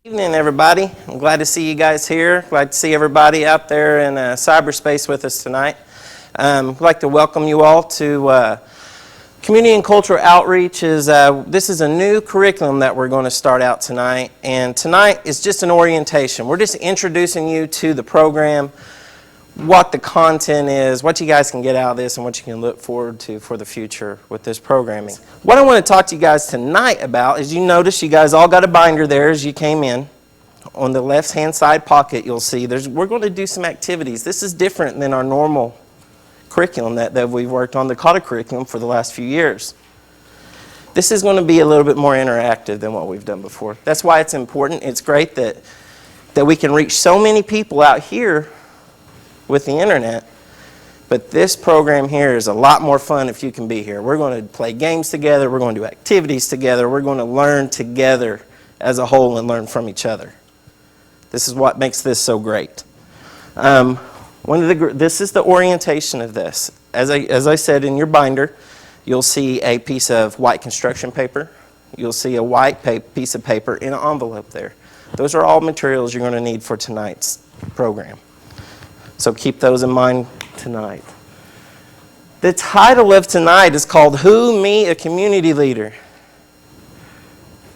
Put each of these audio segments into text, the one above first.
Evening, everybody. I'm glad to see you guys here. Glad to see everybody out there in cyberspace with us tonight. I'd like to welcome you all to Community and Cultural Outreach. This is a new curriculum that we're going to start out tonight, and tonight is just an orientation. We're just introducing you to the program, what the content is, what you guys can get out of this, and what you can look forward to for the future with this programming. What I want to talk to you guys tonight about is, you notice you guys all got a binder there as you came in. On the left-hand side pocket, you'll see we're going to do some activities. This is different than our normal curriculum that we've worked on, the COTA curriculum, for the last few years. This is going to be a little bit more interactive than what we've done before. That's why it's important. It's great that we can reach so many people out here with the internet, but this program here is a lot more fun if you can be here. We're going to play games together, we're going to do activities together, we're going to learn together as a whole and learn from each other. This is what makes this so great. This is the orientation of this. As I said, in your binder, you'll see a piece of white construction paper. You'll see a white piece of paper in an envelope there. Those are all materials you're going to need for tonight's program. So keep those in mind tonight. The title of tonight is called Who, Me, a Community Leader.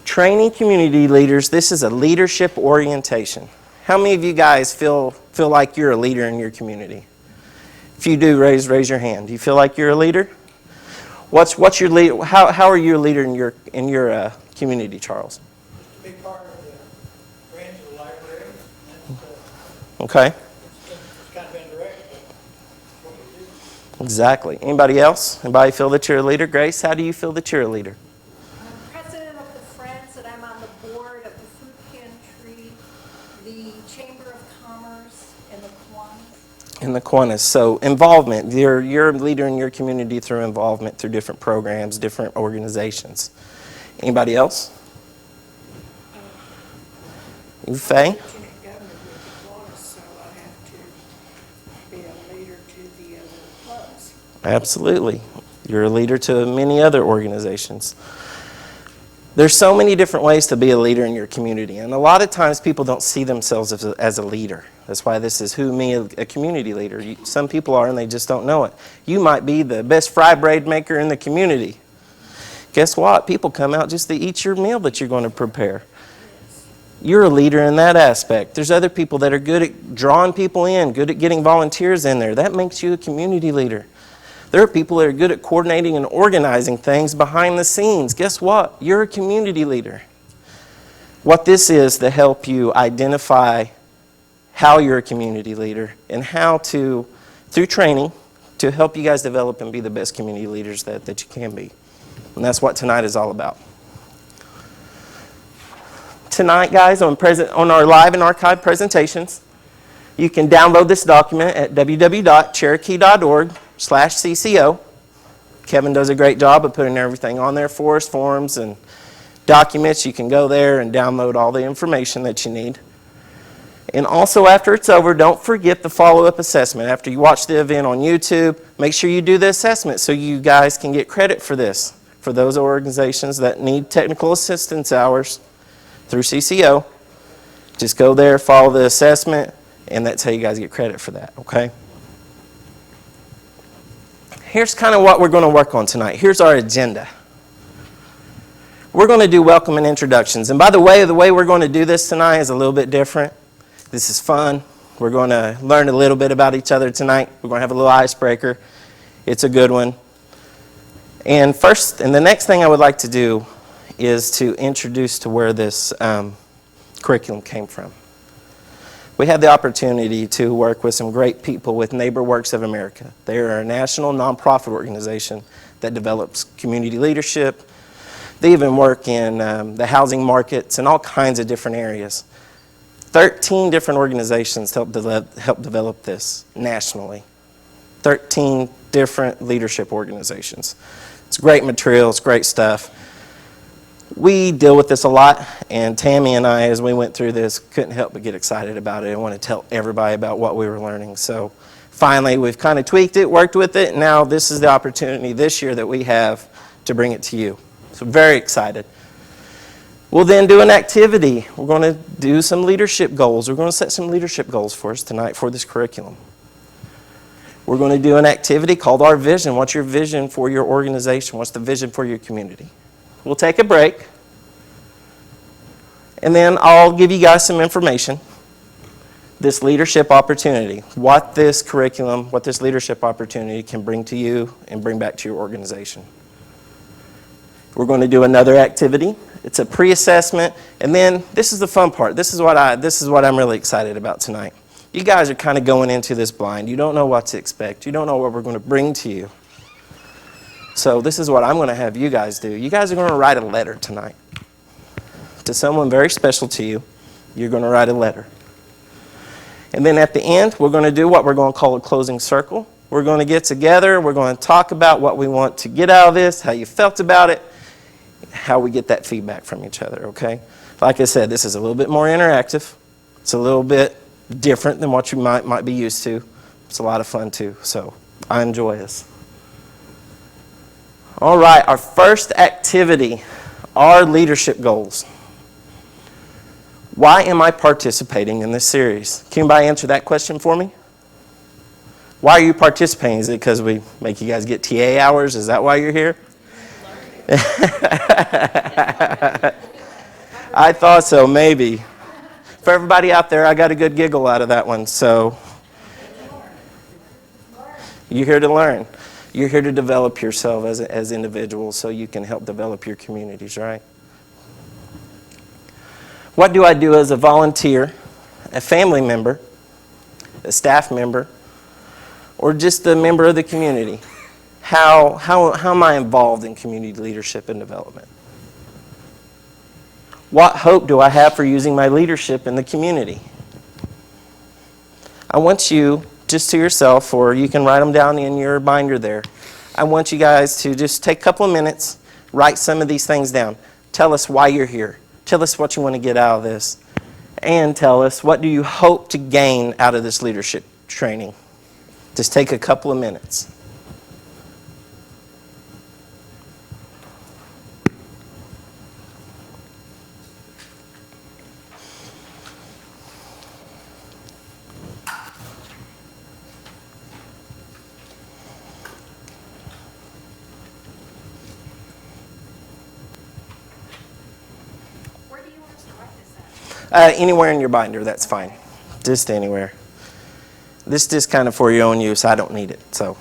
Training community leaders. This is a leadership orientation. How many of you guys feel like you're a leader in your community? If you do, raise your hand. Do you feel like you're a leader? What's your lead? How are you a leader in your community, Charles? To be part of the branch of the library. Okay. It's kind of indirect, but what we do. Exactly. Anybody else? Anybody feel that you're a leader? Grace, how do you feel that you're a leader? I'm president of the Friends, and I'm on the board of the Food Pantry, the Chamber of Commerce, and the Kiwanis. In the Kiwanis. So involvement. You're a leader in your community through involvement, through different programs, different organizations. Anybody else? You, Faye? So I have to be a leader to the other clubs. Absolutely. You're a leader to many other organizations. There's so many different ways to be a leader in your community, and a lot of times people don't see themselves as a leader. That's why this is Who, Me, a Community Leader. Some people are, and they just don't know it. You might be the best fry bread maker in the community. Guess what? People come out just to eat your meal that you're going to prepare. You're a leader in that aspect. There's other people that are good at drawing people in, good at getting volunteers in there. That makes you a community leader. There are people that are good at coordinating and organizing things behind the scenes. Guess what? You're a community leader. What this is to help you identify how you're a community leader and how to, through training, to help you guys develop and be the best community leaders that you can be. And that's what tonight is all about. Tonight, guys, on our live and archive presentations, you can download this document at www.cherokee.org/CCO. Kevin does a great job of putting everything on there for us, forms and documents. You can go there and download all the information that you need. And also, after it's over, don't forget the follow-up assessment. After you watch the event on YouTube, make sure you do the assessment so you guys can get credit for this. For those organizations that need technical assistance hours through CCO, just go there, follow the assessment, and that's how you guys get credit for that, okay? Here's kind of what we're going to work on tonight. Here's our agenda. We're going to do welcome and introductions. And by the way we're going to do this tonight is a little bit different. This is fun. We're going to learn a little bit about each other tonight. We're going to have a little icebreaker. It's a good one. And the next thing I would like to do is to introduce to where this curriculum came from. We had the opportunity to work with some great people with NeighborWorks of America. They are a national nonprofit organization that develops community leadership. They even work in the housing markets and all kinds of different areas. 13 different organizations help develop this nationally. 13 different leadership organizations. It's great material, it's great stuff. We deal with this a lot, and Tammy and I, as we went through this, couldn't help but get excited about it and want to tell everybody about what we were learning. So finally, we've kind of tweaked it, worked with it, and now this is the opportunity. opportunity this year that we have to bring it to you. So very excited. We'll then do an activity. We're going to do some leadership goals. We're going to set some leadership goals for us tonight for this curriculum. We're going to do an activity called Our Vision. What's your vision for your organization? What's the vision for your community? We'll take a break. And then I'll give you guys some information. This leadership opportunity, what this curriculum, what this leadership opportunity can bring to you and bring back to your organization. We're going to do another activity. It's a pre-assessment, and then this is the fun part. This is what I'm really excited about tonight. You guys are kind of going into this blind. You don't know what to expect. You don't know what we're going to bring to you. So this is what I'm going to have you guys do. You guys are going to write a letter tonight to someone very special to you. You're going to write a letter. And then at the end, we're going to do what we're going to call a closing circle. We're going to get together. We're going to talk about what we want to get out of this, how you felt about it, how we get that feedback from each other, okay? Like I said, this is a little bit more interactive. It's a little bit different than what you might be used to. It's a lot of fun too, so I enjoy this. All right, our first activity, our leadership goals. Why am I participating in this series? Can anybody answer that question for me? Why are you participating? Is it because we make you guys get TA hours? Is that why you're here? I thought so, maybe. For everybody out there, I got a good giggle out of that one. So, you're here to learn. You're here to develop yourself as individuals so you can help develop your communities, right? What do I do as a volunteer, a family member, a staff member, or just a member of the community? How am I involved in community leadership and development? What hope do I have for using my leadership in the community? I want you, just to yourself, or you can write them down in your binder there, I want you guys to just take a couple of minutes, write some of these things down. Tell us why you're here. Tell us what you want to get out of this. And tell us what do you hope to gain out of this leadership training. Just take a couple of minutes. Anywhere in your binder, that's fine. Just anywhere. This is just kind of for your own use. I don't need it, so.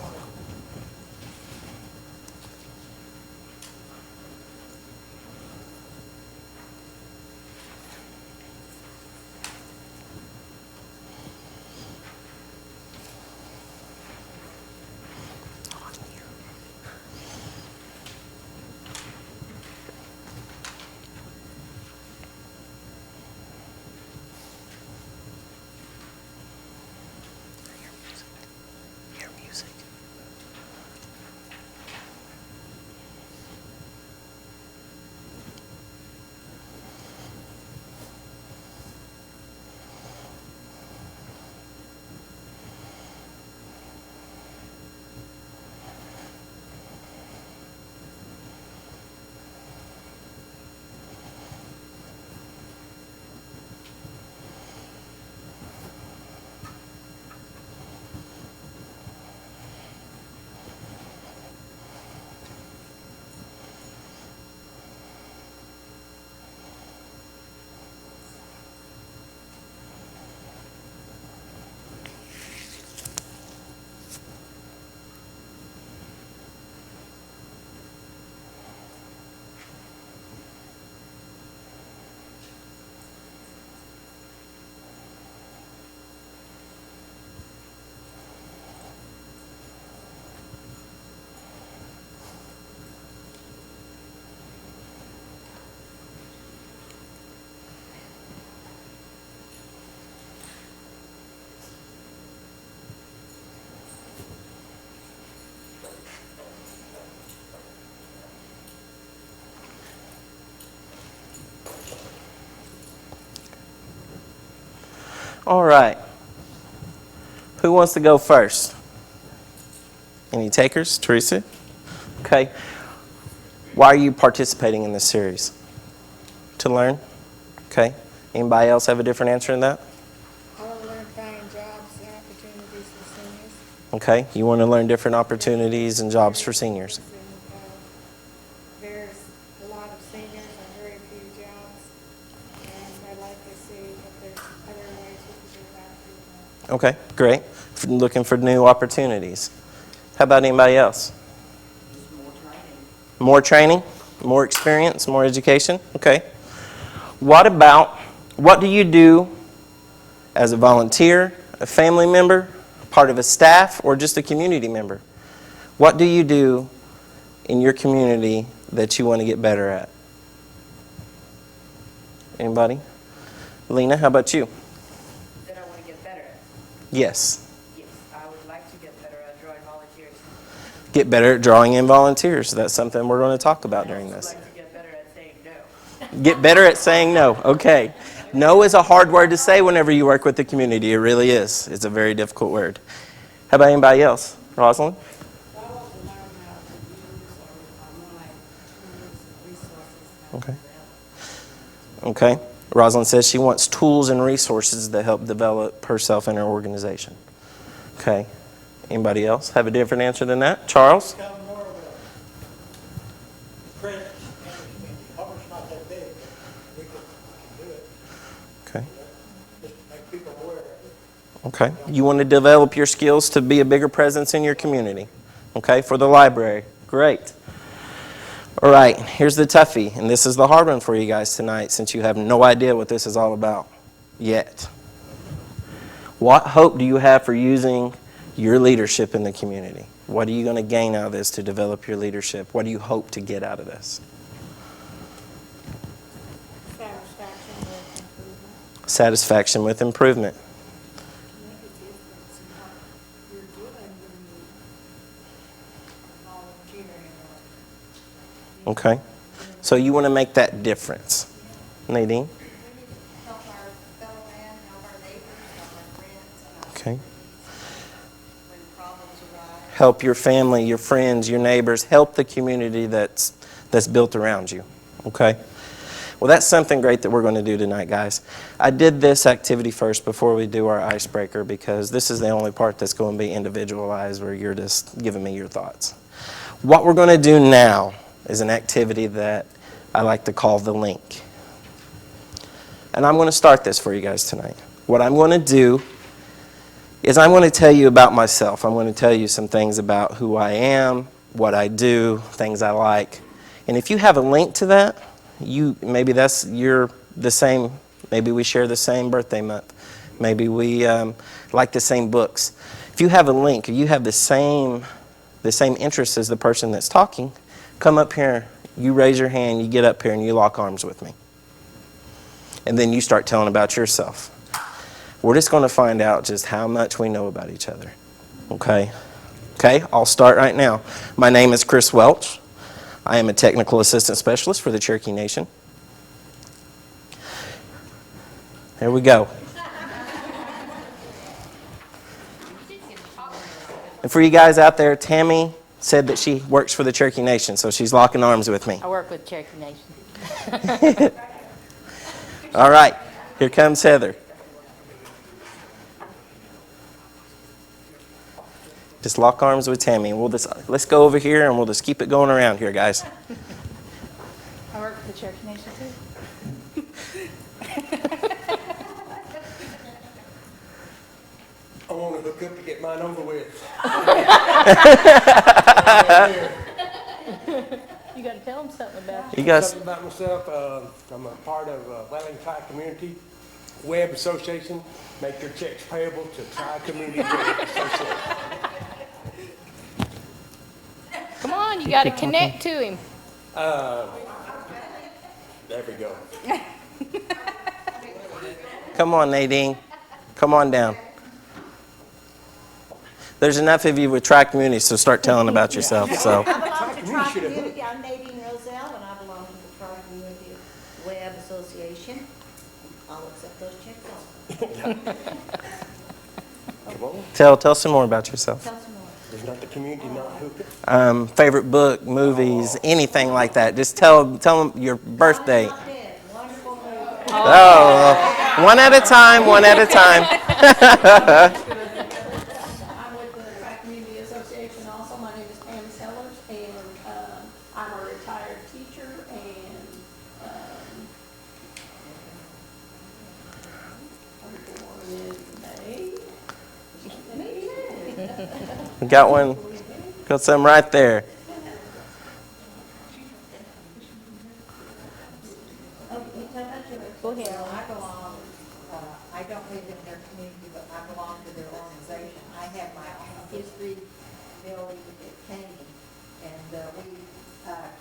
All right. Who wants to go first? Any takers? Teresa? Okay. Why are you participating in this series? To learn? Okay. Anybody else have a different answer than that? I want to learn finding jobs and opportunities for seniors. Okay. You want to learn different opportunities and jobs for seniors. And, there's a lot of seniors and very few jobs, and I'd like to see if there's other ways we can get back to that. Okay, great. Looking for new opportunities. How about anybody else? More training, more experience, more education? Okay. What do you do as a volunteer, a family member, part of a staff, or just a community member? What do you do in your community that you want to get better at? Anybody? Lena, how about you? That I want to get better at. Yes. Yes, I would like to get better at drawing volunteers. Get better at drawing in volunteers. That's something we're going to talk about during this. I'd like to get better at saying no. Get better at saying no. Okay. No is a hard word to say whenever you work with the community. It really is. It's a very difficult word. How about anybody else? Rosalind? I want to learn how to use online tools and resources. Okay. Okay. Rosalind says she wants tools and resources that help develop herself and her organization. Okay. Anybody else have a different answer than that? Charles? Become more of a presence in the community. Hummer's not that big, but we can do it. Okay. Just make people aware of it. Okay. You want to develop your skills to be a bigger presence in your community. Okay, for the library. Great. All right, here's the toughie, and this is the hard one for you guys tonight since you have no idea what this is all about yet. What hope do you have for using your leadership in the community? What are you going to gain out of this to develop your leadership? What do you hope to get out of this? Satisfaction with improvement. Satisfaction with improvement. Make a difference in what you're doing when you volunteering or Okay. So you want to make that difference. Nadine? We need to help our fellow man, help our neighbors, help our friends, and our Okay. when problems arise. Help your family, your friends, your neighbors. Help the community that's built around you. Okay? Well, that's something great that we're going to do tonight, guys. I did this activity first before we do our icebreaker because this is the only part that's going to be individualized where you're just giving me your thoughts. What we're going to do now is an activity that I like to call the link. And I'm going to start this for you guys tonight. What I'm going to do is I'm going to tell you about myself. I'm going to tell you some things about who I am, what I do, things I like. And if you have a link to that, maybe you're the same. Maybe we share the same birthday month. Maybe we like the same books. If you have a link, or you have the same interests as the person that's talking, come up here, you raise your hand, you get up here, and you lock arms with me. And then you start telling about yourself. We're just going to find out just how much we know about each other. Okay? Okay, I'll start right now. My name is Chris Welch. I am a technical assistant specialist for the Cherokee Nation. There we go. And for you guys out there, Tammy said that she works for the Cherokee Nation, so she's locking arms with me. I work with Cherokee Nation. All right, here comes Heather. Just lock arms with Tammy. Let's go over here and we'll just keep it going around here, guys. I work with the Cherokee Nation too. I want to hook up to get mine over with. You got to tell them something about you. You guys, Something about myself, I'm a part of Wellington Tri-Community Web Association. Make your checks payable to Tri-Community Web Association. Come on, you got to connect to him. There we go. come on, Nadine. Come on down. There's enough of you with Tri-Community, so start telling about yourself. So. I belong to Tri-Community should have- Tri-Community. I'm Nadine Roselle, and I belong to the Tri-Community Web Association. I'll accept those checks also. Come on. Tell some more about yourself. Tell some more. There's not the community not hooked. Favorite book, movies, anything like that. Just tell them your birthday. I'm not dead. Wonderful Oh, one at a time, one at a time. I'm with the Track Community Association also. My name is Pam Sellers, and I'm a retired teacher, and I'm born in May. Got one. Got some right there. Go ahead. I belong, I don't live in their community, but I belong to their organization. I have my own history building at Caney. And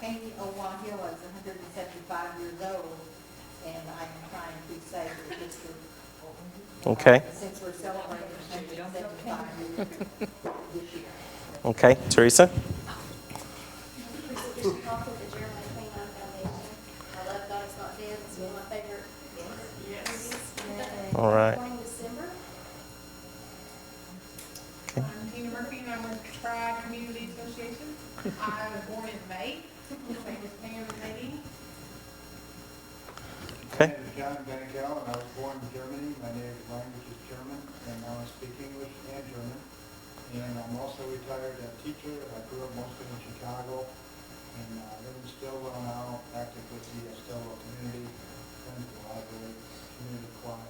Caney Owa Hill is 175 years old, and I am trying to save the history. Okay. Since we're celebrating 175 years this year. Okay, Teresa. Christian Coffee, the Jeremiah Canine Foundation. I love God Is Not Dead. It's one of my favorite movies. All right. Born in December. I'm Tina Murphy, and I'm with the Tri Community Association. I was born in May. Same as Pam and Nadine. Okay. My name is John Benekel, and I was born in Germany. My native language is German, and now I speak English and German. And I'm also a retired teacher. I grew up mostly in Chicago, and live in Stillwell now, active with the Stillwell community, friends of the library, community choir,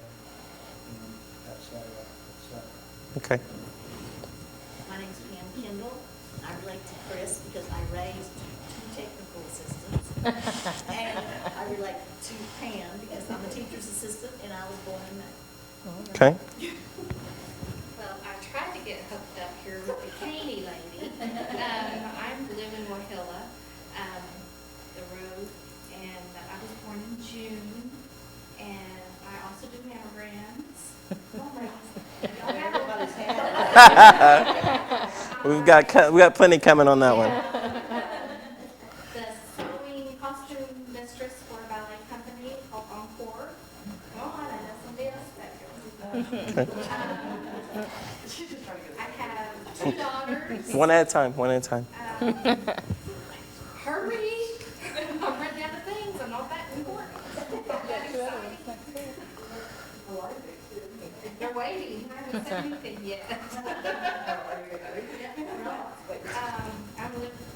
and et cetera, et cetera. Okay. My name's Pam Kendall. I relate to Chris because I raised two technical assistants. And I relate to Pam because I'm a teacher's assistant and I was born in May. Okay. Well, I tried to get hooked up here with the Caney lady. I live in Wahilla, the road, and I was born in June. And I also do mammograms. Everybody's had we got plenty coming on that one. The sewing costume mistress for a ballet company called Encore. Come on, I know somebody else back there. I have two daughters. One at a time, one at a time. Hurry! I've written down the things. I'm not that important. They're waiting. I haven't said anything yet.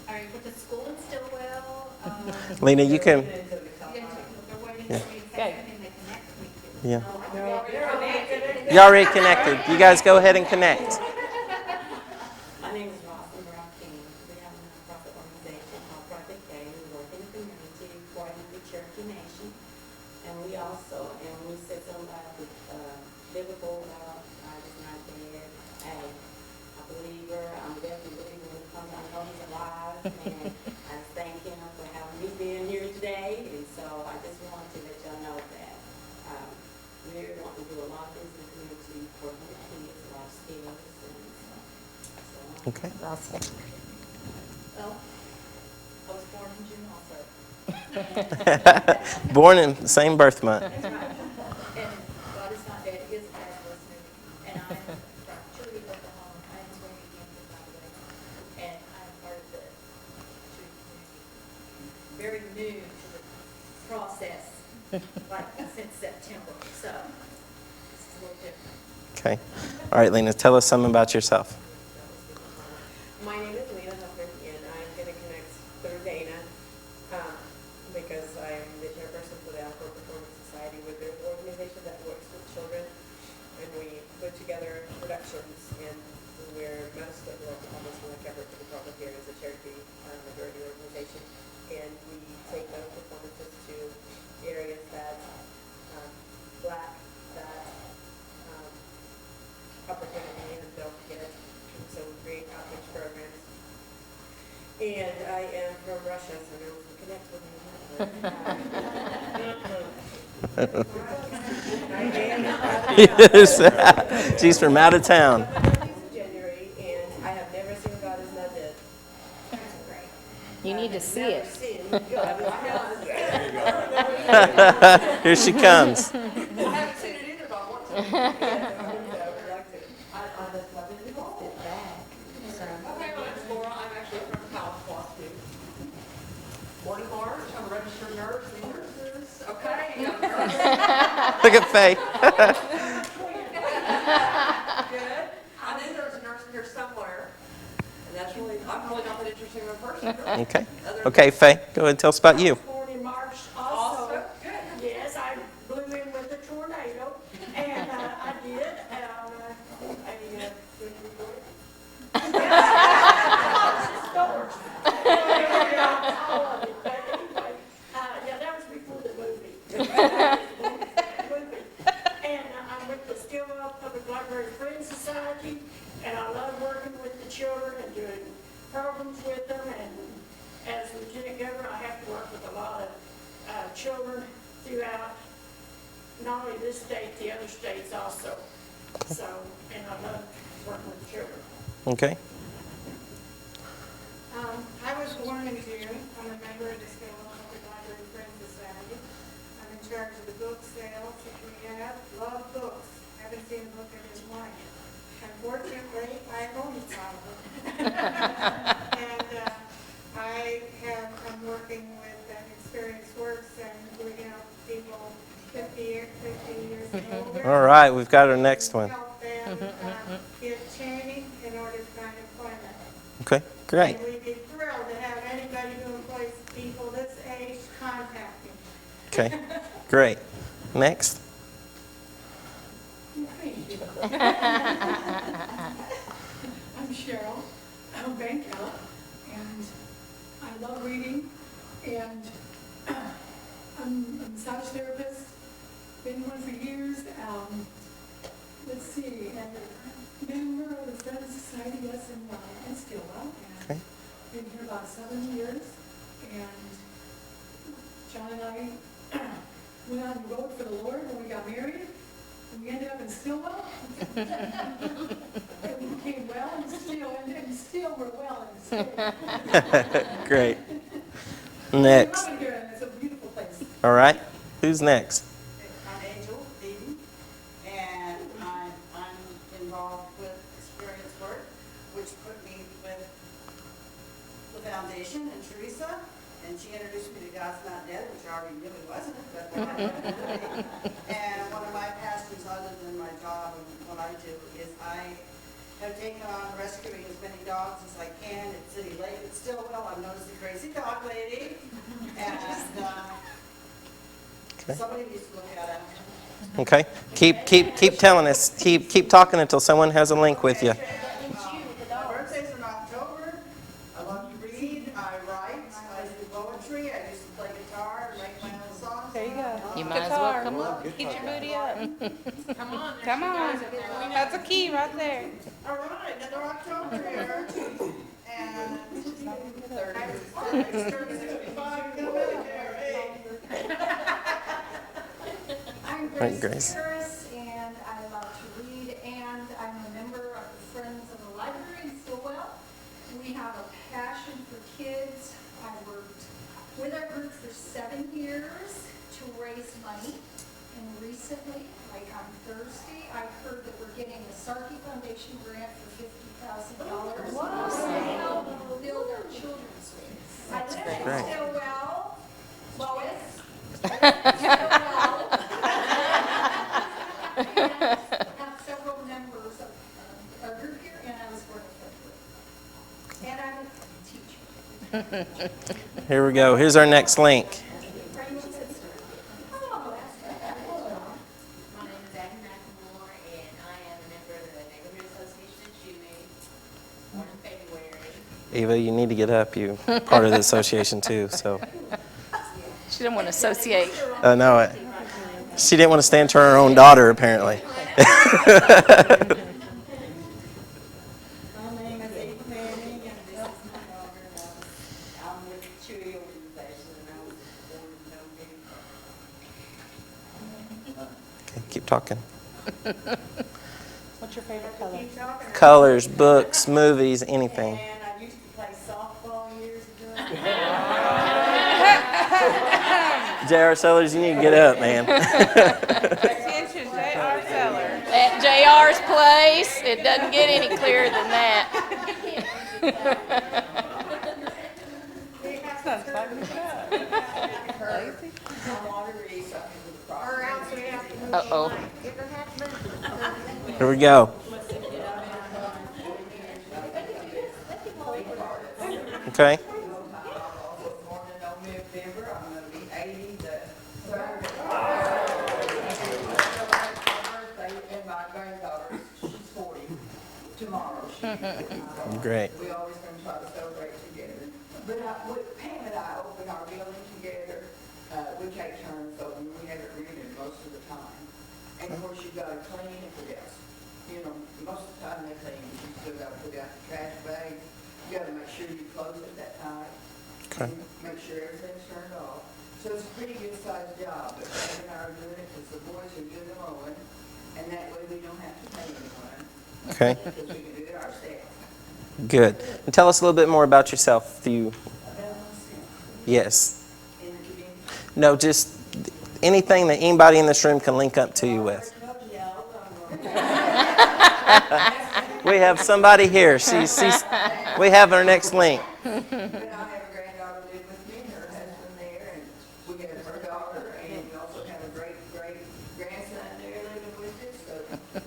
I went to school in Stillwell. Lena, you can. They're waiting for me to say Okay. something they connect me to. Yeah. You already connected. You guys go ahead and connect. My name is Rosalind Brown-King. We have a nonprofit organization called Project A. We work in the community, supporting the Cherokee Nation. And we also, and we said something about the biblical, I was not dead. Hey, I believe her. I'm definitely believing when it comes, I know he's alive. And I thank him for having me being here today. And so I just wanted to let y'all know that we're wanting to do a lot of things in the community, working with kids, a lot of skills. And so Okay. Awesome. well, I was born in June also. Born in the same birth month. That's right. And God Is Not Dead is a fabulous movie. And I am from Cherokee, Oklahoma. I am Cherokee Kansas, by the way. And I am part of the Cherokee community. Very new to the process, like since September. So this is a little different. Okay. All right, Lena, tell us something about yourself. My name is Lena Huffman, and I'm going to connect through Dana because I am the chairperson for the Outdoor Performance Society, with their organization that works with children, and we put together productions, and we're most of almost like Everett for the Department here is a Cherokee majority organization, and we take those performances to areas that lack that opportunity and don't get. And so we create outreach programs. And I am from Russia, so no one can connect with me. Yes. She's from out of town. January, and I have never seen God Is Not Dead. You need to see it. Never seen God Is Not Dead. Here she comes. I haven't seen it either, but I want to. Yes, I would like to. I just love it. Sit back. Okay, my name's Laura. I'm actually from California. Born in March. I'm a registered nurse. Nurses. Okay. Look at Faye. Good. I knew there was a nurse in here somewhere, and that's really, I'm really not that interesting of a person. Okay. Okay, Faye, go ahead and tell us about you. Born in March Also, also. good. Yes, I blew in with a tornado, and I did. Stores. All of it, but anyway, yeah, that was before the movie. And I'm with the Stillwell Public Library Friends Society, and I love working with the children and doing programs with them. And as Lieutenant Governor, I have to work with a lot of children throughout not only this state, the other states also. So, and I love working with children. Okay. I was born in June. I'm a member of the Stillwell Public Library Friends Society. I'm in charge of the book sales that we have. Love books. Haven't seen a book I didn't like. Unfortunately, I own some of them. And I'm working with Experience Works and we help people 50 years and older. All right, we've got our next one. Help them get training in order to find employment. Okay, great. And we'd be thrilled to have anybody who employs people this age contact me. Okay, great. Next. I'm Cheryl. I'm a bank teller, and I love reading, and I'm a massage therapist, been one for years. Let's see, and member of the Friends Society, yes, in Stillwell, and Okay. been here about 7 years, and John and I went on the road for the Lord when we got married. We ended up in Stillwell. And we became well and still we're well and still. Great. We Next. love it here, and it's a beautiful place. All right, who's next? I'm Angel Eden, and I'm involved with Experience Work, which put me with the foundation and Teresa, and she introduced me to God's Not Dead, which I already knew it wasn't, but and one of my passions other than my job and what I do is I have taken on rescuing as many dogs as I can at City Lake at Stillwell. I'm known as the crazy dog lady, and somebody needs to look at it. Okay, keep telling us. Keep talking until someone has a link with you. My birthday's in October. I love to read. I write. I do poetry. I used to play guitar and make my own songs. There you go. You might as Guitar. well come on. Get your booty up. Come on. Come on. That's a key right there. All right, another October here. And I'm Right, Grace Grace. Harris, and I love to read, and I'm a member of the Friends of the Library in Stillwell. We have a passion for kids. I worked with our group for 7 years to raise money, and recently, like on Thursday, I heard that we're getting a Sarkey Foundation grant for $50,000 to help build our children's space. I live in great. Stillwell, Lois. Stillwell. And have several members of our group here, and I was born in February. And I'm a teacher. Here we go. Here's our next link. My name is Abby McLemore, and I am a member of the Neighborhood Association of Junie, born in February. Eva, you need to get up. You part of the association too. So She didn't want to associate. I know it. She didn't want to stand to her own daughter, apparently. my name is Eva Manning, and this is my daughter. I'm with the Chewy organization, and I was born in November. Okay, keep talking. What's your favorite color? Keep talking. Colors, books, movies, anything. And I used to play softball years ago. J.R. Sellers, you need to get up, man. Attention, J.R. Sellers. At J.R.'s place, it doesn't get any clearer than that. Or else we Uh-oh. Here we go. Okay. Born in November, I'm gonna be 80 the third. Birthday, and my granddaughter, she's 40 tomorrow. Great. We always gonna try to celebrate together. But Pam and I open our building together, we take turns open, we have it rented most of the time. And of course, you gotta clean it for this. You know, most of the time they clean, you still gotta put out the trash bag. You gotta make sure you close it that tight. Okay. Make sure everything's turned off. So it's a pretty good sized job, but Pam and I are doing it because the boys are doing the mowing, and that way we don't have to pay anyone. Okay. Because we can do it ourselves. Good. And tell us a little bit more about yourself. If you, yes. In the community. No, just anything that anybody in this room can link up to you with. We have somebody here. We have our next link. But I have a granddaughter live with me, and her husband there, and we have her daughter, and we also have a great grandson there living with us, so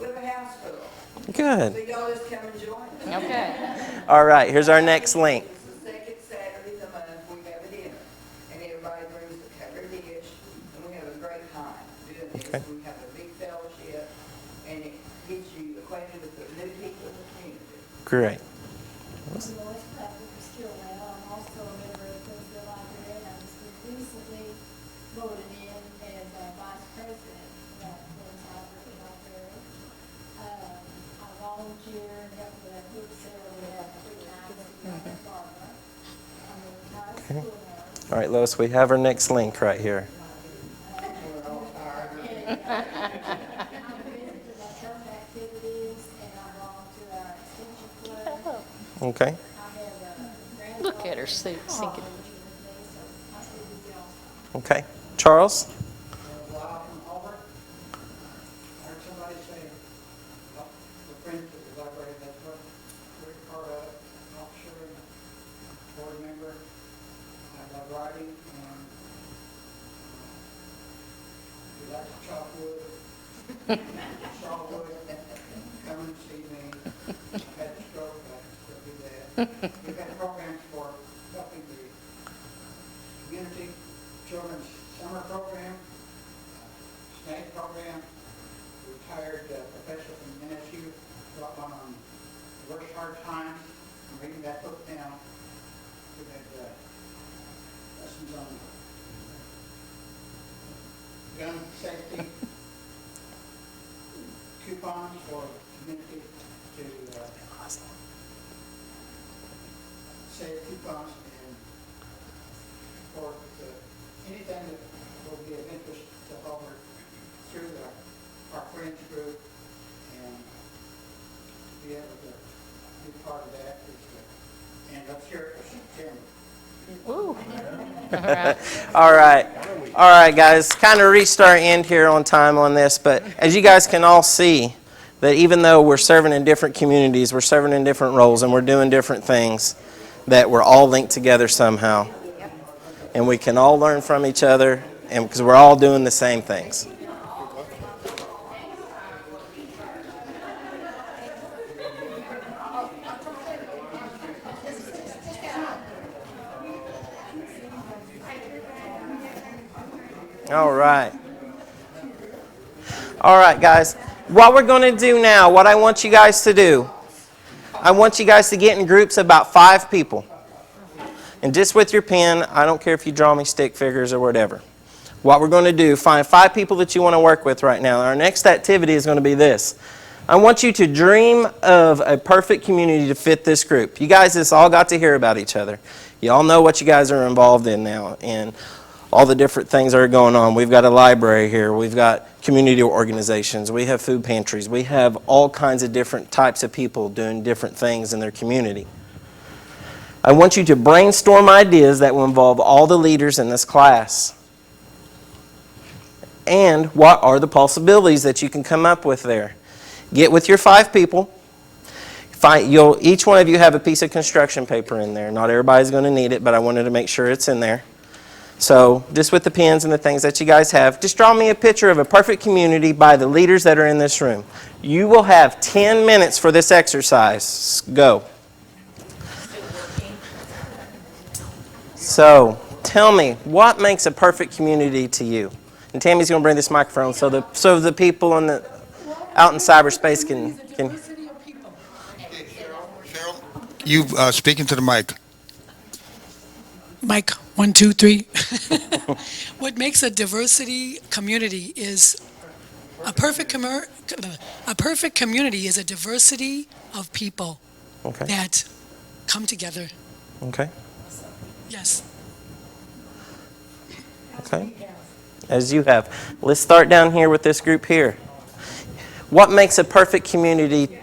we have a house full. Good. So y'all just come and join us. Okay. All right, here's our next link. It's the second Saturday of the month, we have a dinner, and everybody brings a covered dish, and we have a great time doing this. Okay. We have a big fellowship, and it gets you acquainted with the new people in the community. Great. I'm Lois Bradford for Stillwell. I'm also a member of the library, and I was recently voted in as vice president of the library. I volunteer and help with that book sale we have 3 times a year in Barbara. I'm a retired school nurse. All right, Lois, we have our next link right here. We're all tired. I'm president of our church activities, and I belong to our extension club. Okay. Look at her suit sinking. Okay. Charles? Lyle from Auburn. I heard somebody say, the friends of the library, that's what we're part of, officer and board member. I love writing, and we like to chop wood, saw wood, come and see me. I had a stroke, I can still do that. We've had programs for helping the community, children's summer program, snack program, retired professor from NSU, brought one on worst hard times. I'm reading that book now. We had lessons on gun safety, coupons for community to save coupons, and for anything that will be of interest to Auburn through our friends group, and to be able to be part of that is and let's hear it for September. Ooh. All right. All right, guys. Kind of reached our end here on time on this, but as you guys can all see, that even though we're serving in different communities, we're serving in different roles, and we're doing different things, that we're all linked together somehow. And we can all learn from each other, and because we're all doing the same things. All right. All right, guys. What we're going to do now, what I want you guys to do, I want you guys to get in groups of about 5 people. And just with your pen, I don't care if you draw me stick figures or whatever. What we're going to do, find 5 people that you want to work with right now. Our next activity is going to be this. I want you to dream of a perfect community to fit this group. You guys just all got to hear about each other. You all know what you guys are involved in now, and all the different things that are going on. We've got a library here. We've got community organizations. We have food pantries. We have all kinds of different types of people doing different things in their community. I want you to brainstorm ideas that will involve all the leaders in this class. And what are the possibilities that you can come up with there? Get with your 5 people. Each one of you have a piece of construction paper in there. Not everybody's going to need it, but I wanted to make sure it's in there. So just with the pens and the things that you guys have, just draw me a picture of a perfect community by the leaders that are in this room. You will have 10 minutes for this exercise. Go. So tell me, what makes a perfect community to you? And Tammy's going to bring this microphone so the people out in cyberspace can. You speaking to the mic. Mike, 1, 2, 3. What makes a diversity community is a perfect community is a diversity of people Okay. that come together. Okay. Yes. Okay. As you have. Let's start down here with this group here. What makes a perfect community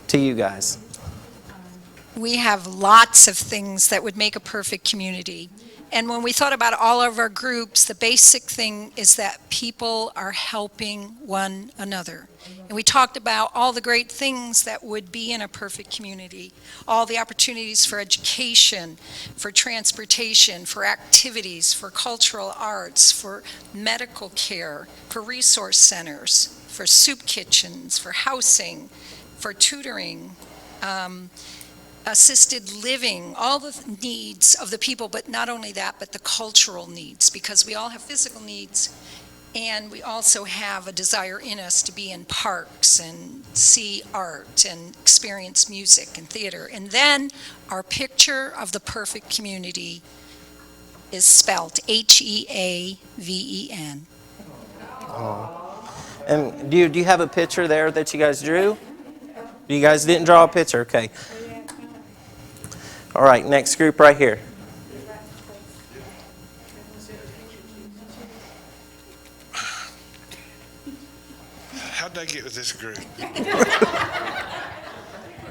to you guys? We have lots of things that would make a perfect community. And when we thought about all of our groups, the basic thing is that people are helping one another. And we talked about all the great things that would be in a perfect community, all the opportunities for education, for transportation, for activities, for cultural arts, for medical care, for resource centers, for soup kitchens, for housing, for tutoring, assisted living, all the needs of the people, but not only that, but the cultural needs, because we all have physical needs, and we also have a desire in us to be in parks and see art and experience music and theater. And then our picture of the perfect community is spelt H-E-A-V-E-N. And do you have a picture there that you guys drew? You guys didn't draw a picture? Okay. All right, next group right here. How'd I get with this group?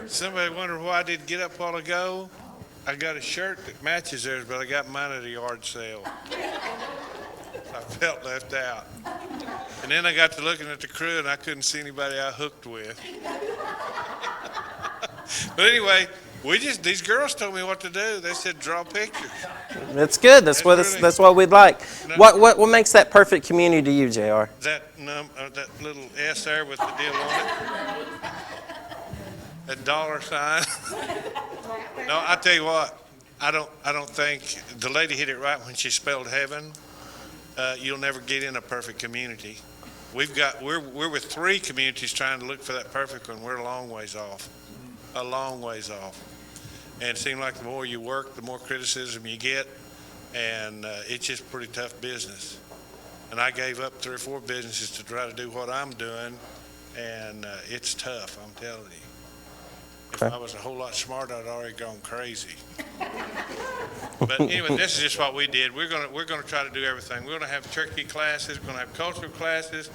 Somebody wondered why I didn't get up a while ago. I got a shirt that matches theirs, but I got mine at a yard sale. I felt left out. And then I got to looking at the crew, and I couldn't see anybody I hooked with. But anyway, these girls told me what to do. They said draw pictures. That's good. That's what we'd like. What makes that perfect community to you, JR? That little S there with the deal on it. That dollar sign. No, I tell you what. I don't think the lady hit it right when she spelled heaven. You'll never get in a perfect community. We're with 3 communities trying to look for that perfect one. We're a long ways off. A long ways off. And it seems like the more you work, the more criticism you get, and it's just pretty tough business. And I gave up 3 or 4 businesses to try to do what I'm doing, and it's tough, I'm telling you. If I was a whole lot smarter, I'd already gone crazy. But anyway, this is just what we did. We're gonna try to do everything. We're gonna have Cherokee classes. We're gonna have cultural classes.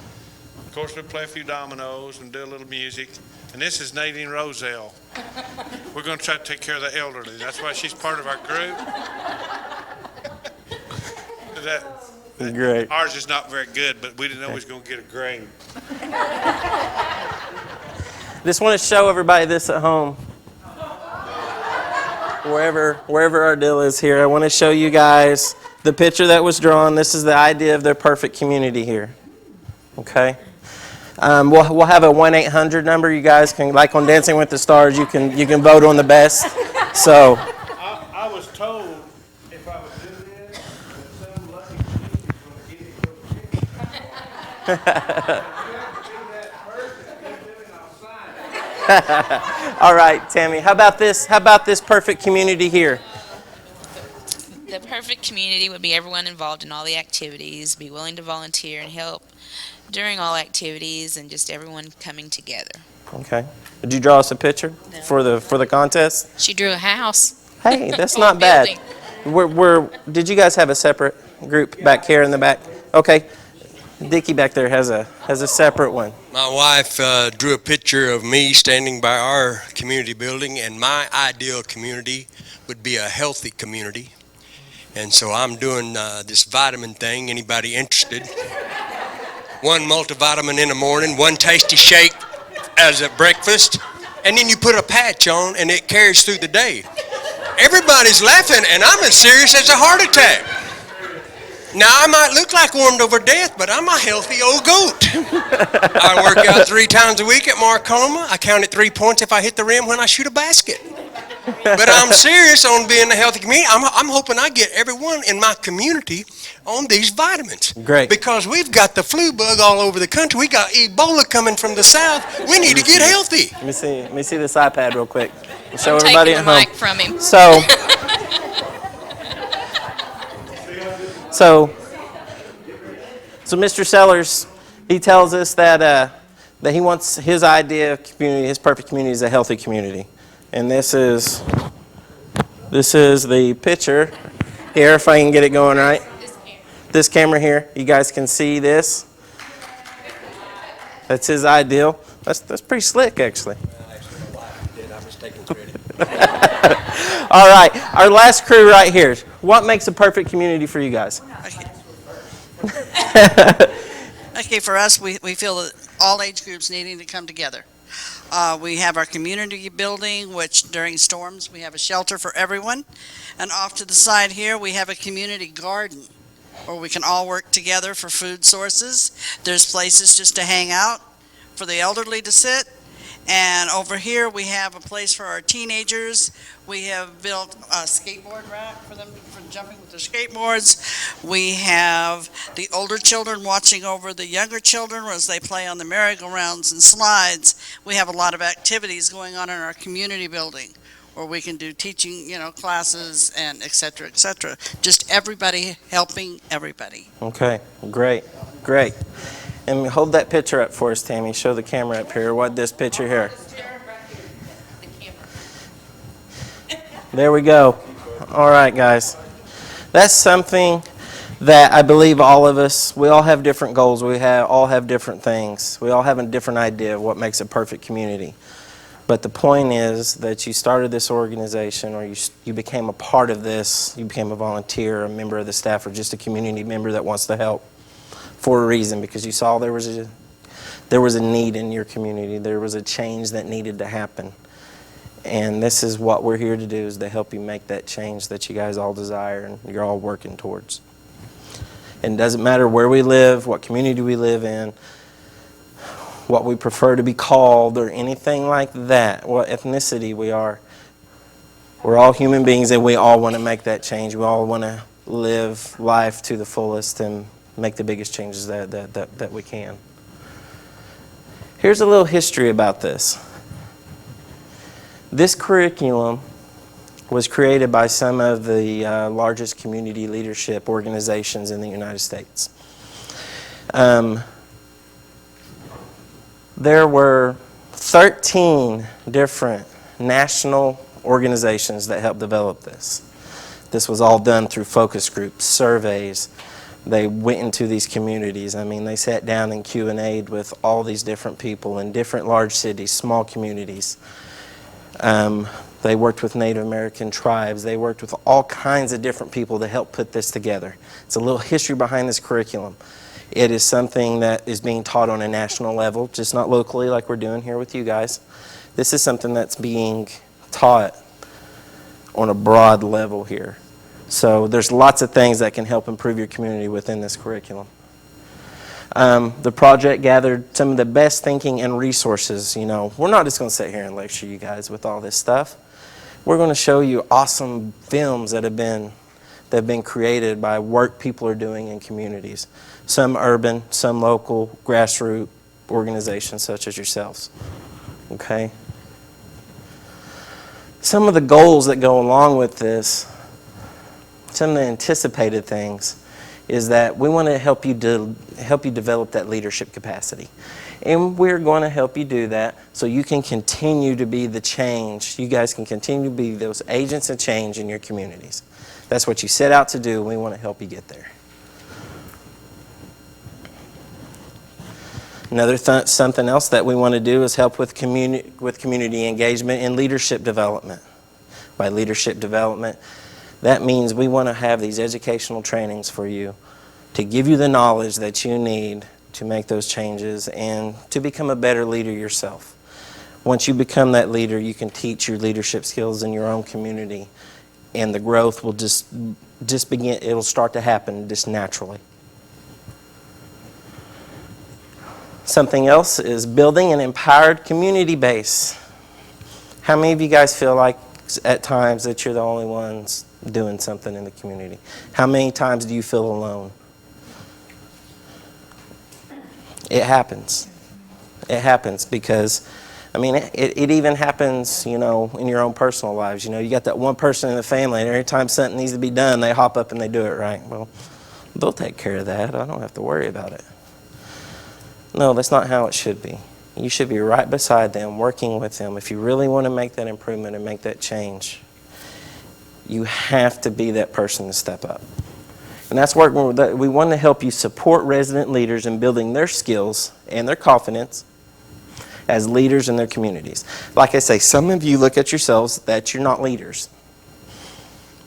Of course, we'll play a few dominoes and do a little music. And this is Nadine Roselle. We're going to try to take care of the elderly. That's why she's part of our group. Great. Ours is not very good, but we didn't know we was going to get a grade. Just want to show everybody this at home. Wherever our deal is here, I want to show you guys the picture that was drawn. This is the idea of their perfect community here. Okay? We'll have a 1-800 number. You guys can, like on Dancing with the Stars, you can vote on the best. So I was told if I would do this, that some lucky Jesus was going to get it. All right, Tammy. How about this perfect community here? The perfect community would be everyone involved in all the activities, be willing to volunteer and help during all activities, and just everyone coming together. Okay. Did you draw us a picture for the contest? She drew a house. Hey, that's not bad. Did you guys have a separate group back here in the back? Okay. Dickie back there has a separate one. My wife drew a picture of me standing by our community building, and my ideal community would be a healthy community. And so I'm doing this vitamin thing. Anybody interested? 1 multivitamin in the morning, 1 tasty shake as a breakfast, and then you put a patch on and it carries through the day. Everybody's laughing, and I'm as serious as a heart attack. Now, I might look like warmed over death, but I'm a healthy old goat. I work out 3 times a week at Marcoma. I count it 3 points if I hit the rim when I shoot a basket. But I'm serious on being a healthy community. I'm hoping I get everyone in my community on these vitamins. Great. Because we've got the flu bug all over the country. We got Ebola coming from the south. We need to get healthy. Let me see this iPad real quick. Show I'm everybody taking at the home. mic from him. So Mr. Sellers, he tells us that he wants his idea of community, his perfect community, is a healthy community, and this is the picture here. If I can get it going right, this camera here, you guys can see this. That's his ideal. That's pretty slick, actually. I was taking credit. All right, our last crew right here. What makes a perfect community for you guys? Okay, for us, we feel that all age groups needing to come together. We have our community building, which during storms, we have a shelter for everyone. And off to the side here, we have a community garden where we can all work together for food sources. There's places just to hang out, for the elderly to sit. And over here, we have a place for our teenagers. We have built a skateboard rack for them for jumping with their skateboards. We have the older children watching over the younger children as they play on the merry-go-rounds and slides. We have a lot of activities going on in our community building where we can do teaching, classes and et cetera, et cetera. Just everybody helping everybody. Okay, great. And hold that picture up for us, Tammy. Show the camera up here. What this picture here? There we go. All right, guys. That's something that I believe all of us, we all have different goals. We all have different things. We all have a different idea of what makes a perfect community. But the point is that you started this organization, or you became a part of this. You became a volunteer, a member of the staff, or just a community member that wants to help for a reason, because you saw there was a need in your community. There was a change that needed to happen. And this is what we're here to do, is to help you make that change that you guys all desire and you're all working towards. And it doesn't matter where we live, what community we live in, what we prefer to be called, or anything like that, what ethnicity we are. We're all human beings, and we all want to make that change. We all want to live life to the fullest and make the biggest changes that we can. Here's a little history about this. This curriculum was created by some of the largest community leadership organizations in the United States. There were 13 different national organizations that helped develop this. This was all done through focus groups, surveys. They went into these communities. I mean, they sat down and Q&A'd with all these different people in different large cities, small communities. They worked with Native American tribes. They worked with all kinds of different people to help put this together. It's a little history behind this curriculum. It is something that is being taught on a national level, just not locally like we're doing here with you guys. This is something that's being taught on a broad level here. So there's lots of things that can help improve your community within this curriculum. The project gathered some of the best thinking and resources. We're not just going to sit here and lecture you guys with all this stuff. We're going to show you awesome films that have been created by work people are doing in communities. Some urban, some local, grassroots organizations such as yourselves. Okay? Some of the goals that go along with this, some of the anticipated things, is that we want to help you develop that leadership capacity. And we're going to help you do that so you can continue to be the change. You guys can continue to be those agents of change in your communities. That's what you set out to do, and we want to help you get there. Something else that we want to do is help with community engagement and leadership development. By leadership development, that means we want to have these educational trainings for you to give you the knowledge that you need to make those changes and to become a better leader yourself. Once you become that leader, you can teach your leadership skills in your own community and the growth will just begin. It'll start to happen just naturally. Something else is building an empowered community base. How many of you guys feel like at times that you're the only ones doing something in the community? How many times do you feel alone? It happens. It happens because, I mean, it even happens, in your own personal lives. You got that one person in the family, and every time something needs to be done, they hop up and they do it right. Well, they'll take care of that. I don't have to worry about it. No, that's not how it should be. You should be right beside them, working with them. If you really want to make that improvement and make that change, you have to be that person to step up. And that's where we want to help you support resident leaders in building their skills and their confidence as leaders in their communities. Like I say, some of you look at yourselves that you're not leaders.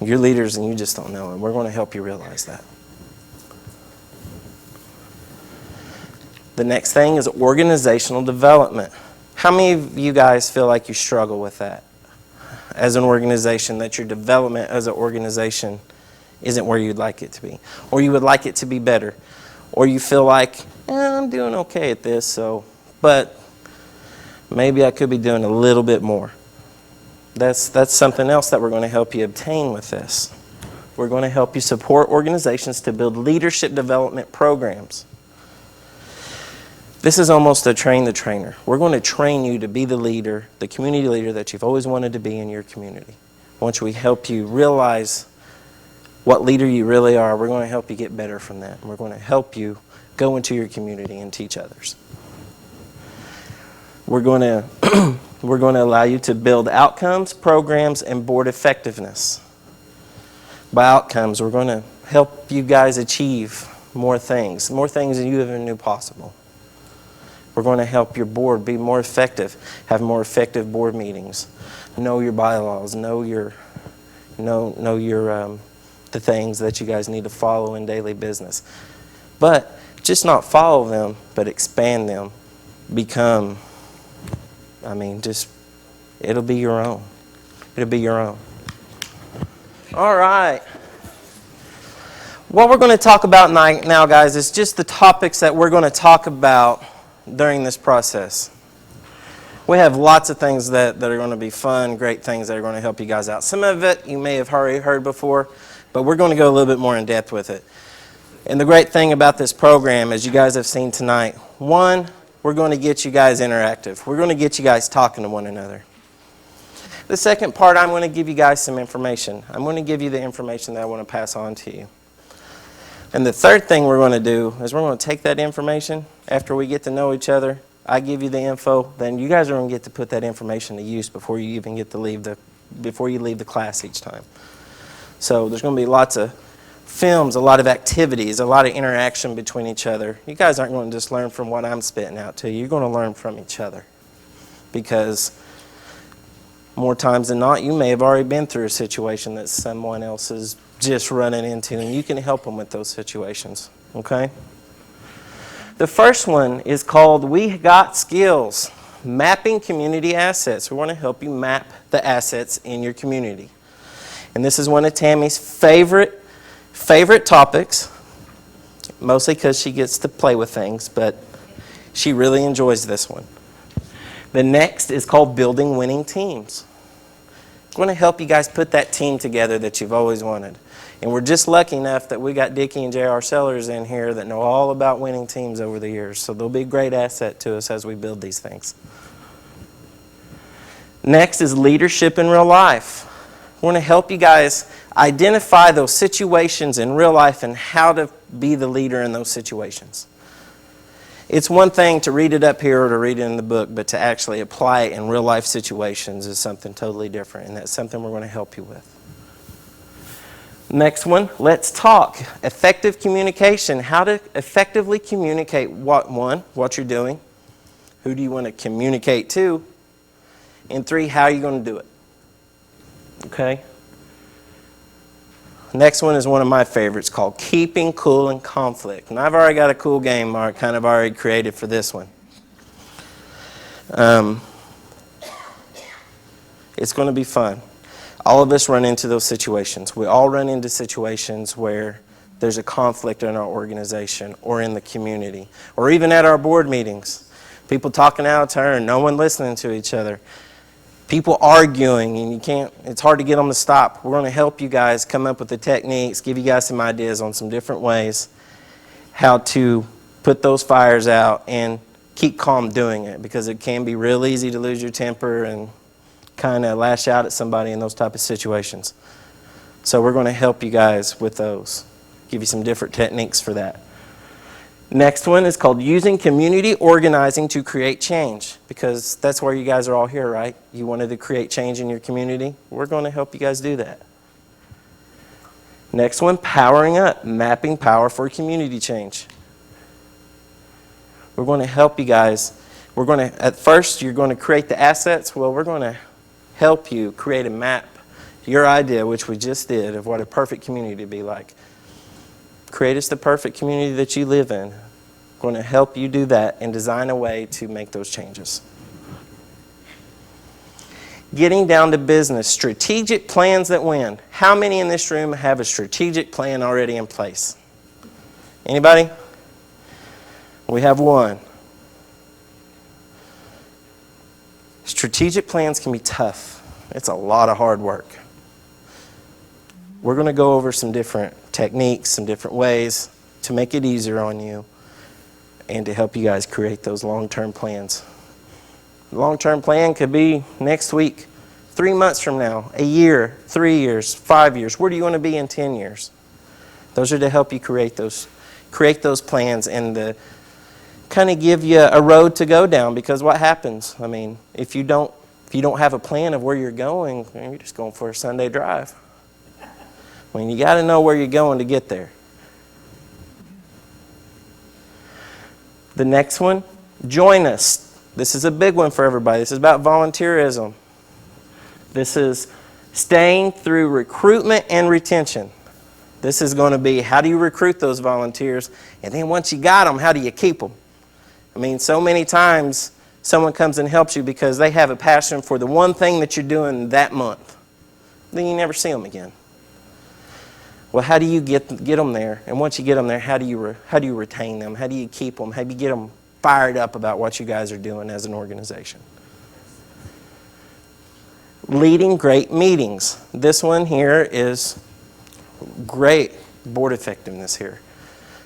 You're leaders and you just don't know, and we're going to help you realize that. The next thing is organizational development. How many of you guys feel like you struggle with that as an organization, that your development as an organization isn't where you'd like it to be, or you would like it to be better, or you feel like, I'm doing okay at this, but maybe I could be doing a little bit more. That's something else that we're going to help you obtain with this. We're going to help you support organizations to build leadership development programs. This is almost a train the trainer. We're going to train you to be the leader, the community leader that you've always wanted to be in your community. Once we help you realize what leader you really are, we're going to help you get better from that. And we're going to help you go into your community and teach others. We're going to allow you to build outcomes, programs, and board effectiveness. By outcomes, we're going to help you guys achieve more things than you even knew possible. We're going to help your board be more effective, have more effective board meetings, know your bylaws, know the things that you guys need to follow in daily business. But just not follow them, but expand them. Become, it'll be your own. It'll be your own. All right. What we're going to talk about now, guys, is just the topics that we're going to talk about during this process. We have lots of things that are going to be fun, great things that are going to help you guys out. Some of it you may have already heard before, but we're going to go a little bit more in depth with it. And the great thing about this program, as you guys have seen tonight, one, we're going to get you guys interactive. We're going to get you guys talking to one another. The second part, I'm going to give you guys some information. I'm going to give you the information that I want to pass on to you. And the third thing we're going to do is we're going to take that information after we get to know each other. I give you the info, then you guys are going to get to put that information to use before you even get to leave the class each time. So there's going to be lots of films, a lot of activities, a lot of interaction between each other. You guys aren't going to just learn from what I'm spitting out to you. You're going to learn from each other. Because more times than not, you may have already been through a situation that someone else is just running into, and you can help them with those situations, okay? The first one is called We Got Skills, Mapping Community Assets. We want to help you map the assets in your community. And this is one of Tammy's favorite topics, mostly because she gets to play with things, but she really enjoys this one. The next is called Building Winning Teams. I want to help you guys put that team together that you've always wanted. And we're just lucky enough that we got Dickie and J.R. Sellers in here that know all about winning teams over the years. So they'll be a great asset to us as we build these things. Next is leadership in real life. I want to help you guys identify those situations in real life and how to be the leader in those situations. It's one thing to read it up here or to read it in the book, but to actually apply it in real life situations is something totally different, and that's something we're going to help you with. Next one, let's talk. Effective communication. How to effectively communicate what you're doing, who do you want to communicate to, and 3, how are you going to do it? Okay? Next one is one of my favorites called Keeping Cool in Conflict. And I've already got a cool game Mark kind of already created for this one. It's going to be fun. All of us run into those situations. We all run into situations where there's a conflict in our organization or in the community, or even at our board meetings. People talking out of turn, no one listening to each other. People arguing, and it's hard to get them to stop. We're going to help you guys come up with the techniques, give you guys some ideas on some different ways how to put those fires out and keep calm doing it, because it can be real easy to lose your temper and kind of lash out at somebody in those type of situations. So we're going to help you guys with those, give you some different techniques for that. Next one is called using community organizing to create change, because that's why you guys are all here, right? You wanted to create change in your community. We're going to help you guys do that. Next one, powering up, mapping power for community change. We're going to help you guys. At first, you're going to create the assets. Well, we're going to help you create a map, your idea, which we just did, of what a perfect community would be like. Create us the perfect community that you live in. We're going to help you do that and design a way to make those changes. Getting down to business, strategic plans that win. How many in this room have a strategic plan already in place? Anybody? We have one. Strategic plans can be tough. It's a lot of hard work. We're going to go over some different techniques, some different ways to make it easier on you and to help you guys create those long-term plans. The long-term plan could be next week, 3 months from now, a year, 3 years, 5 years. Where do you want to be in 10 years? Those are to help you create those plans and to kind of give you a road to go down, because what happens? I mean, if you don't have a plan of where you're going, you're just going for a Sunday drive. I mean, you got to know where you're going to get there. The next one, join us. This is a big one for everybody. This is about volunteerism. This is staying through recruitment and retention. This is going to be, how do you recruit those volunteers? And then once you got them, how do you keep them? I mean, so many times someone comes and helps you because they have a passion for the one thing that you're doing that month. Then you never see them again. Well, how do you get them there? And once you get them there, how do you retain them? How do you keep them? How do you get them fired up about what you guys are doing as an organization? Leading great meetings. This one here is great board effectiveness here.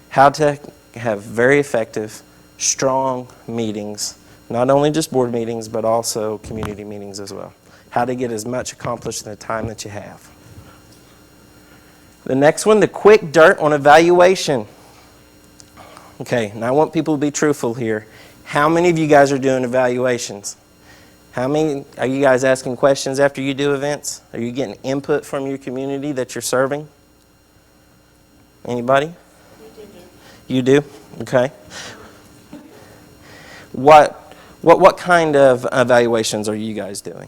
How to have very effective, strong meetings, not only just board meetings, but also community meetings as well. How to get as much accomplished in the time that you have. The next one, the quick dirt on evaluation. Okay, now I want people to be truthful here. How many of you guys are doing evaluations? How many are you guys asking questions after you do events? Are you getting input from your community that you're serving? Anybody? You do? Okay. What kind of evaluations are you guys doing?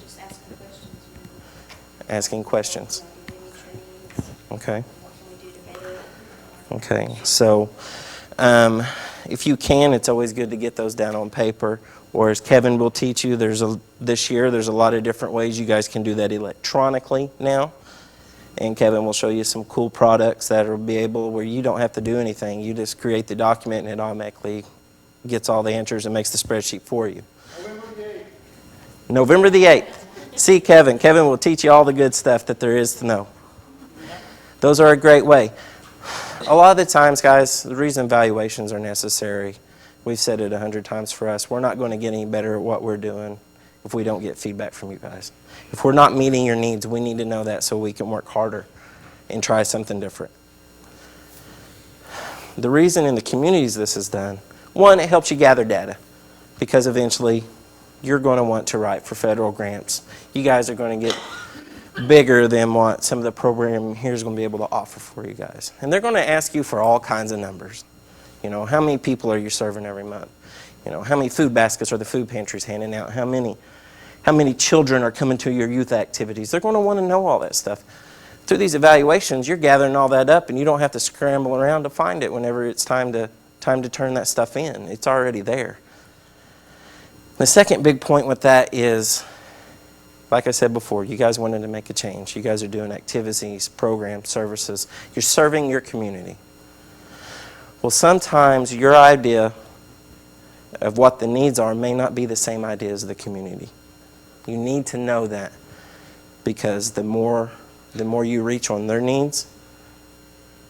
Just asking questions. Asking questions. Okay. Okay. So, if you can, it's always good to get those down on paper. Or as Kevin will teach you, this year there's a lot of different ways you guys can do that electronically now. And Kevin will show you some cool products that will be able, where you don't have to do anything. You just create the document and it automatically gets all the answers and makes the spreadsheet for you. November the 8th. See Kevin. Kevin will teach you all the good stuff that there is to know. Those are a great way. A lot of the times, guys, the reason evaluations are necessary, we've said it 100 times for us, we're not going to get any better at what we're doing if we don't get feedback from you guys. If we're not meeting your needs, we need to know that so we can work harder and try something different. The reason in the communities this is done, one, it helps you gather data, because eventually you're going to want to write for federal grants. You guys are going to get bigger than what some of the program here is going to be able to offer for you guys. And they're going to ask you for all kinds of numbers. You know, how many people are you serving every month? You know, how many food baskets are the food pantries handing out? How many children are coming to your youth activities? They're going to want to know all that stuff. Through these evaluations, you're gathering all that up, and you don't have to scramble around to find it whenever it's time to turn that stuff in. It's already there. The second big point with that is Like I said before, you guys wanted to make a change. You guys are doing activities, programs, services. You're serving your community. Well, sometimes your idea of what the needs are may not be the same idea as the community. You need to know that, because the more you reach on their needs,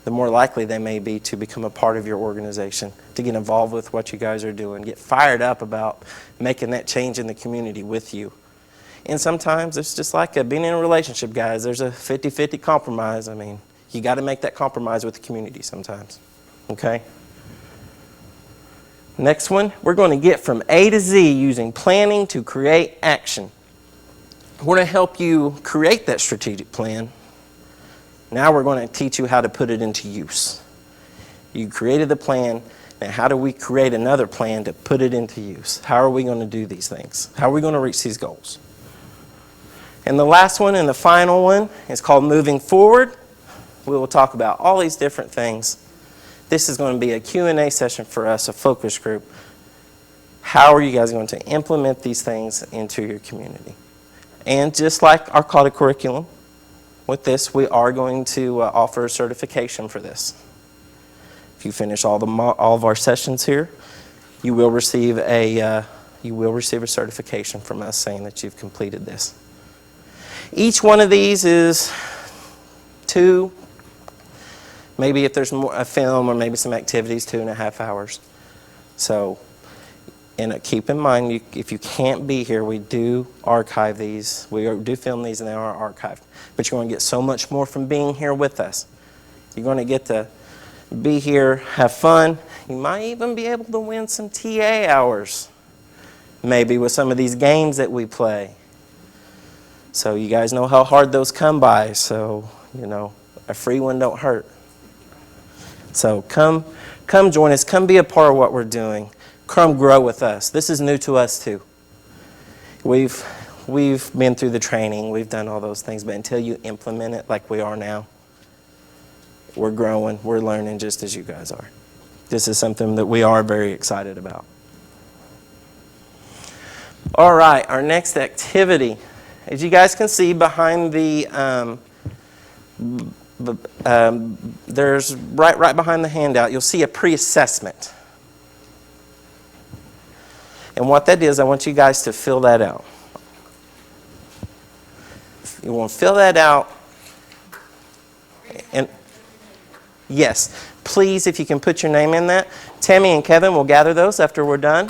the more likely they may be to become a part of your organization, to get involved with what you guys are doing, get fired up about making that change in the community with you. And sometimes it's just like being in a relationship, guys. There's a 50-50 compromise. I mean, you got to make that compromise with the community sometimes. Okay? Next one, we're going to get from A to Z using planning to create action. We're going to help you create that strategic plan. Now we're going to teach you how to put it into use. You created the plan. Now how do we create another plan to put it into use? How are we going to do these things? How are we going to reach these goals? And the last one and the final one is called moving forward. We will talk about all these different things. This is going to be a Q&A session for us, a focus group. How are you guys going to implement these things into your community? And just like our call to curriculum, with this, we are going to offer a certification for this. If you finish all of our sessions here, you will receive a certification from us saying that you've completed this. Each one of these is 2, maybe if there's more, a film or maybe some activities, 2.5 hours. So, and keep in mind, if you can't be here, we do archive these. We do film these and they are archived. But you're going to get so much more from being here with us. You're going to get to be here, have fun. You might even be able to win some TA hours, maybe with some of these games that we play. So you guys know how hard those come by. So, you know, a free one don't hurt. So come join us. Come be a part of what we're doing. Come grow with us. This is new to us too. We've been through the training. We've done all those things. But until you implement it like we are now, we're growing. We're learning just as you guys are. This is something that we are very excited about. All right, our next activity. As you guys can see behind there's right behind the handout, you'll see a pre-assessment. And what that is, I want you guys to fill that out. You want to fill that out. And yes, please, if you can put your name in that. Tammy and Kevin will gather those after we're done.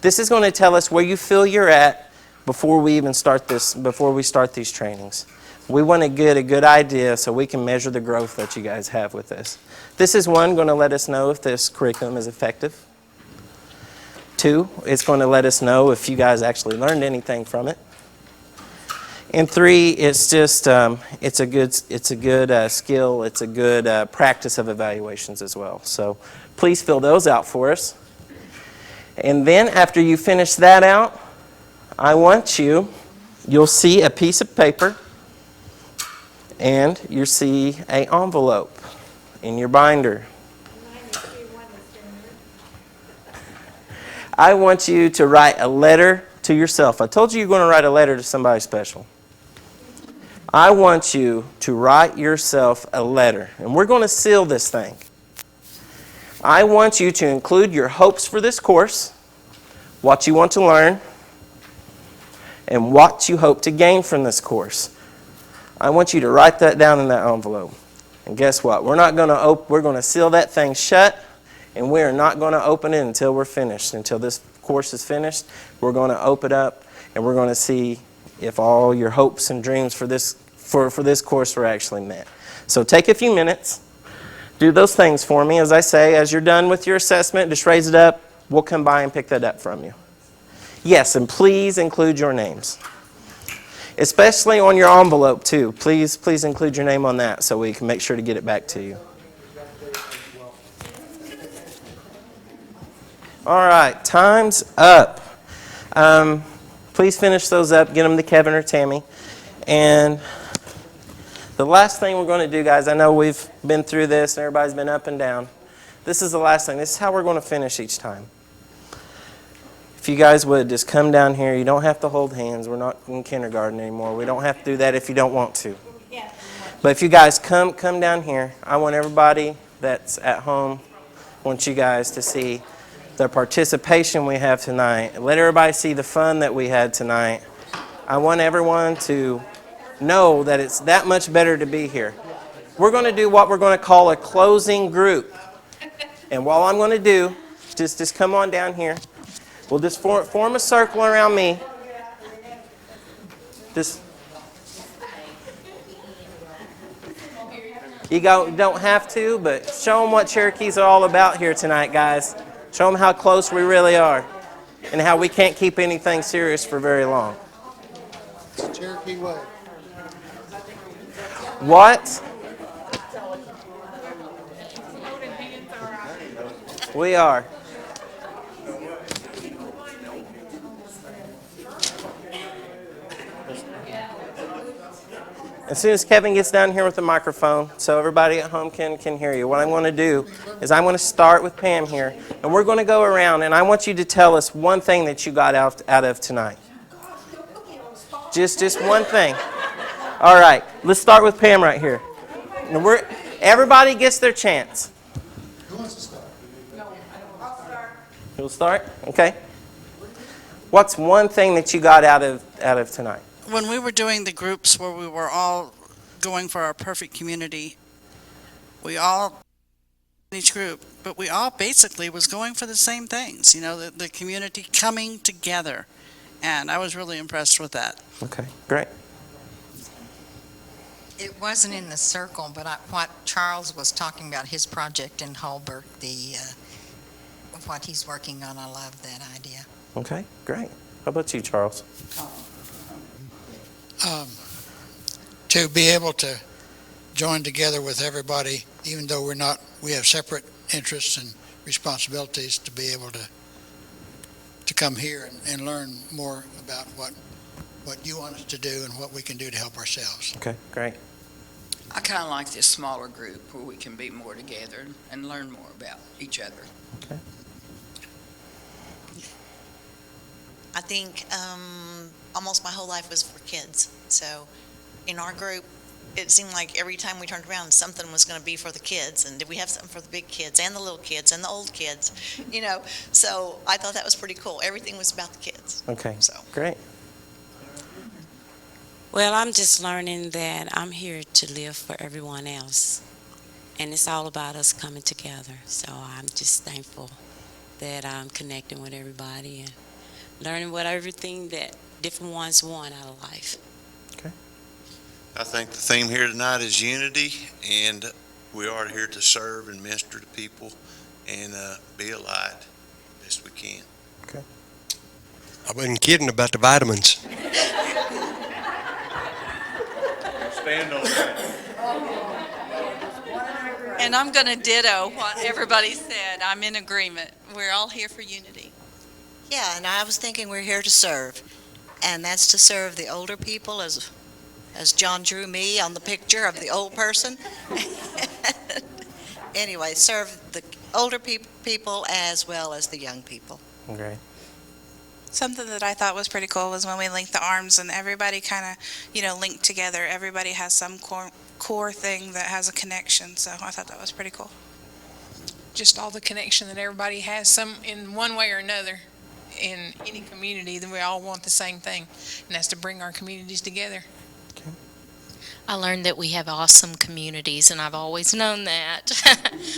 This is going to tell us where you feel you're at before we even start this, before we start these trainings. We want to get a good idea so we can measure the growth that you guys have with this. This is one, going to let us know if this curriculum is effective. 2, it's going to let us know if you guys actually learned anything from it. And 3, it's just it's a good skill. It's a good practice of evaluations as well. So please fill those out for us. And then after you finish that out, I want you'll see a piece of paper and you'll see an envelope in your binder. I want you to write a letter to yourself. I told you you're going to write a letter to somebody special. I want you to write yourself a letter. And we're going to seal this thing. I want you to include your hopes for this course, what you want to learn, and what you hope to gain from this course. I want you to write that down in that envelope. And guess what? We're going to seal that thing shut, and we are not going to open it until we're finished. Until this course is finished, we're going to open it up, and we're going to see if all your hopes and dreams for this course were actually met. So take a few minutes. Do those things for me. As I say, as you're done with your assessment, just raise it up. We'll come by and pick that up from you. Yes, and please include your names. Especially on your envelope, too. Please include your name on that so we can make sure to get it back to you. All right, time's up. Please finish those up. Get them to Kevin or Tammy. And the last thing we're going to do, guys, I know we've been through this and everybody's been up and down. This is the last thing. This is how we're going to finish each time. If you guys would just come down here. You don't have to hold hands. We're not in kindergarten anymore. We don't have to do that if you don't want to. But if you guys come down here, I want everybody that's at home, I want you guys to see the participation we have tonight. Let everybody see the fun that we had tonight. I want everyone to know that it's that much better to be here. We're going to do what we're going to call a closing group. And what I'm going to do, just come on down here. We'll just form a circle around me. You don't have to, but show them what Cherokees are all about here tonight, guys. Show them how close we really are and how we can't keep anything serious for very long. It's Cherokee way. What? We are. As soon as Kevin gets down here with the microphone, so everybody at home can hear you, what I'm going to do is I'm going to start with Pam here, and we're going to go around, and I want you to tell us one thing that you got out of tonight. Just one thing. All right, let's start with Pam right here. And everybody gets their chance. Who wants to start? I'll start. You'll start? Okay. What's one thing that you got out of tonight? When we were doing the groups where we were all going for our perfect community, we all, each group, but we all basically was going for the same things, you know, the community coming together. And I was really impressed with that. Okay, great. It wasn't in the circle, but what Charles was talking about, his project in Holbrook, what he's working on, I love that idea. Okay, great. How about you, Charles? To be able to join together with everybody, even though we have separate interests and responsibilities, to be able to come here and learn more about what you want us to do and what we can do to help ourselves. Okay, great. I kind of like this smaller group where we can be more together and learn more about each other. Okay. I think almost my whole life was for kids. So in our group, it seemed like every time we turned around, something was going to be for the kids. And did we have something for the big kids and the little kids and the old kids? You know, so I thought that was pretty cool. Everything was about the kids. Okay, so great. Well, I'm just learning that I'm here to live for everyone else. And it's all about us coming together. So I'm just thankful that I'm connecting with everybody and learning what everything that different ones want out of life. Okay. I think the theme here tonight is unity, and we are here to serve and minister to people and be a light best we can. Okay. I wasn't kidding about the vitamins. Stand on that. And I'm going to ditto what everybody said. I'm in agreement. We're all here for unity. Yeah, and I was thinking we're here to serve, and that's to serve the older people, as John drew me on the picture of the old person. Anyway, serve the older people as well as the young people. Okay. Something that I thought was pretty cool was when we linked the arms and everybody kind of, linked together. Everybody has some core thing that has a connection, so I thought that was pretty cool. Just all the connection that everybody has, some in one way or another, in any community, then we all want the same thing, and that's to bring our communities together. I learned that we have awesome communities, and I've always known that.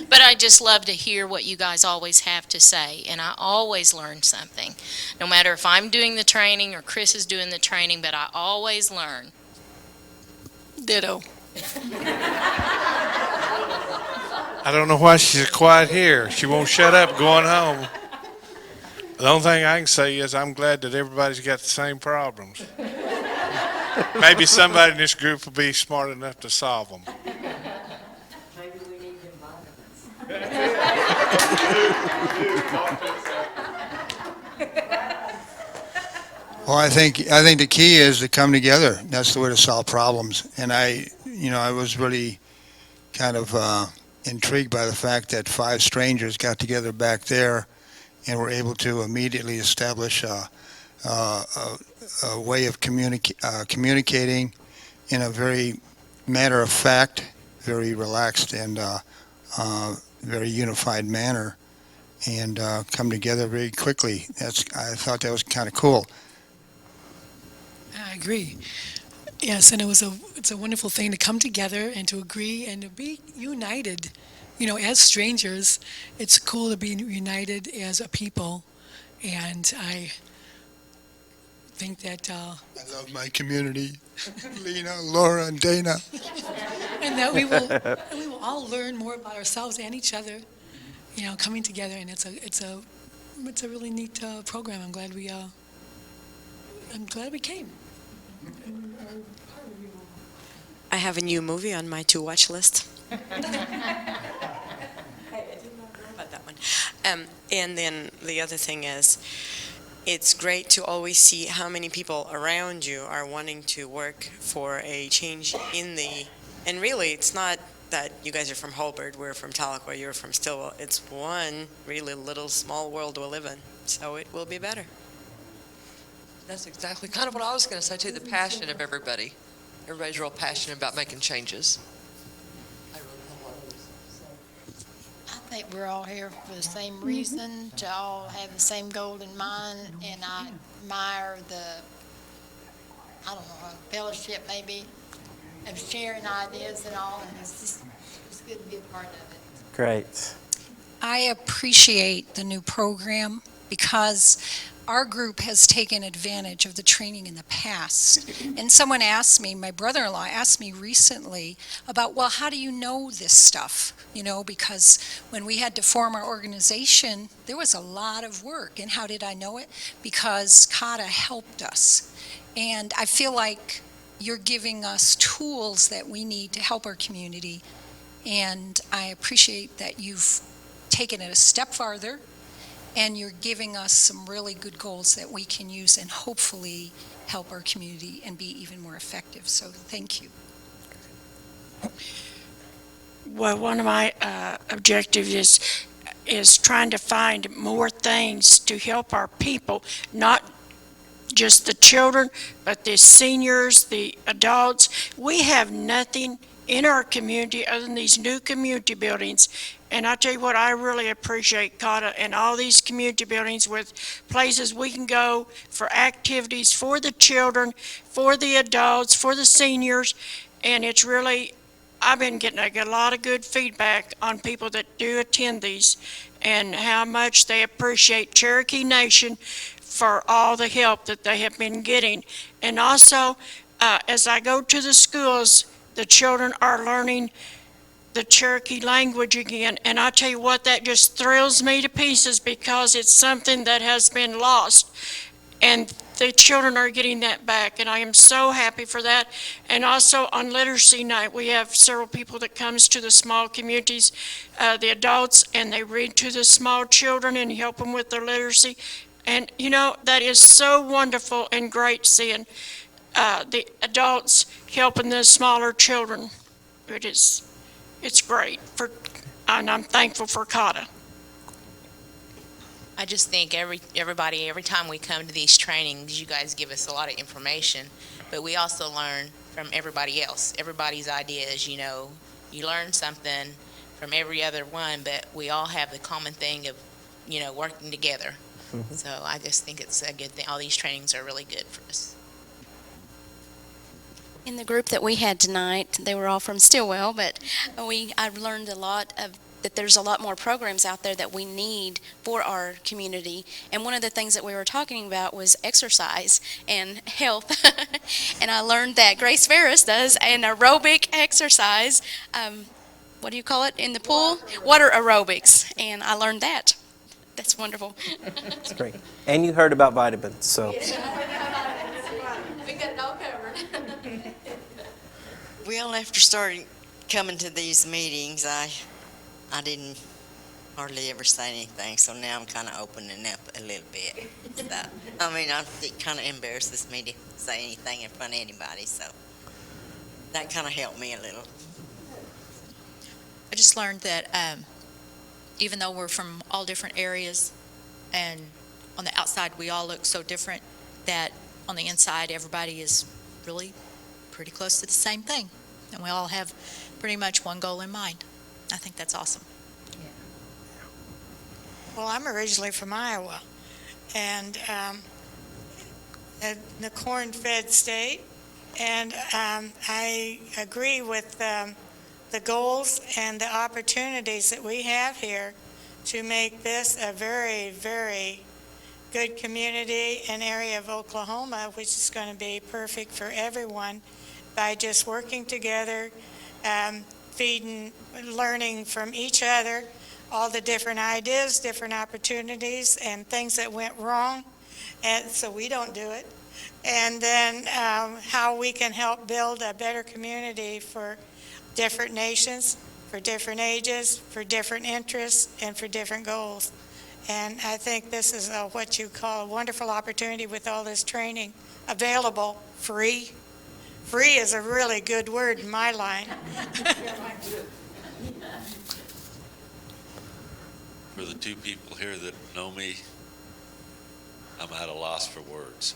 But I just love to hear what you guys always have to say, and I always learn something. No matter if I'm doing the training or Chris is doing the training, but I always learn. Ditto. I don't know why she's quiet here. She won't shut up going home. The only thing I can say is I'm glad that everybody's got the same problems. Maybe somebody in this group will be smart enough to solve them. Maybe we need them Well, I think the key is to come together. That's the way to solve problems. And I was really kind of intrigued by the fact that 5 strangers got together back there and we're able to immediately establish a way of communicating in a very matter of fact, very relaxed and very unified manner, and come together very quickly. I thought that was kind of cool. I agree. Yes, and it's a wonderful thing to come together and to agree and to be united. You know, as strangers, it's cool to be united as a people, and I think that. I love my community, Lena, Laura, and Dana. And that we will all learn more about ourselves and each other. You know, coming together, and it's a really neat program. I'm glad we came. I have a new movie on my to-watch list. About that one. And then the other thing is, it's great to always see how many people around you are wanting to work for a change in the, and really it's not that you guys are from Holbert, we're from Tahlequah, you're from Stillwell. It's one really little small world we live in, so it will be better. That's exactly kind of what I was going to say, too, the passion of everybody. Everybody's real passionate about making changes. I think we're all here for the same reason, to all have the same goal in mind, and I admire fellowship maybe, of sharing ideas and all, and it's good to be a part of it. Great. I appreciate the new program because our group has taken advantage of the training in the past. And someone asked me, my brother-in-law asked me recently about, well, how do you know this stuff? You know, because when we had to form our organization, there was a lot of work. And how did I know it? Because CATA helped us. And I feel like you're giving us tools that we need to help our community. And I appreciate that you've taken it a step farther, and you're giving us some really good goals that we can use and hopefully help our community and be even more effective. So thank you. Well, one of my objectives is trying to find more things to help our people, not just the children, but the seniors, the adults. We have nothing in our community other than these new community buildings. And I tell you what, I really appreciate CATA and all these community buildings with places we can go for activities for the children, for the adults, for the seniors. And it's really, I've been getting a lot of good feedback on people that do attend these and how much they appreciate Cherokee Nation for all the help that they have been getting. And also, as I go to the schools, the children are learning the Cherokee language again, and I tell you what, that just thrills me to pieces because it's something that has been lost, and the children are getting that back, and I am so happy for that. And also on Literacy Night, we have several people that comes to the small communities, the adults, and they read to the small children and help them with their literacy. And you know, that is so wonderful and great seeing the adults helping the smaller children. It's great, and I'm thankful for CATA. I just think everybody, every time we come to these trainings, you guys give us a lot of information, but we also learn from everybody else, everybody's ideas, you know. You learn something from every other one, but we all have the common thing of, you know, working together. Mm-hmm. So I just think it's a good thing. All these trainings are really good for us. In the group that we had tonight, they were all from Stillwell, but I've learned a lot of that there's a lot more programs out there that we need for our community. And one of the things that we were talking about was exercise and health. And I learned that Grace Ferris does an aerobic exercise. What do you call it in the pool? Water aerobics. And I learned that. That's wonderful. That's great. And you heard about vitamins, so. We got it all covered. Well, after starting coming to these meetings, I didn't hardly ever say anything, so now I'm kind of opening up a little bit. So, I mean, it kind of embarrasses me to say anything in front of anybody, so that kind of helped me a little. I just learned that even though we're from all different areas, and on the outside, we all look so different that on the inside, everybody is really pretty close to the same thing. And we all have pretty much one goal in mind. I think that's awesome. Well, I'm originally from Iowa, and the corn-fed state, and I agree with the goals and the opportunities that we have here to make this a very, very good community and area of Oklahoma, which is going to be perfect for everyone by just working together, feeding, learning from each other, all the different ideas, different opportunities, and things that went wrong, and so we don't do it. And then how we can help build a better community for different nations, for different ages, for different interests, and for different goals. And I think this is what you call a wonderful opportunity with all this training available, free. Free is a really good word in my line. For the two people here that know me, I'm at a loss for words.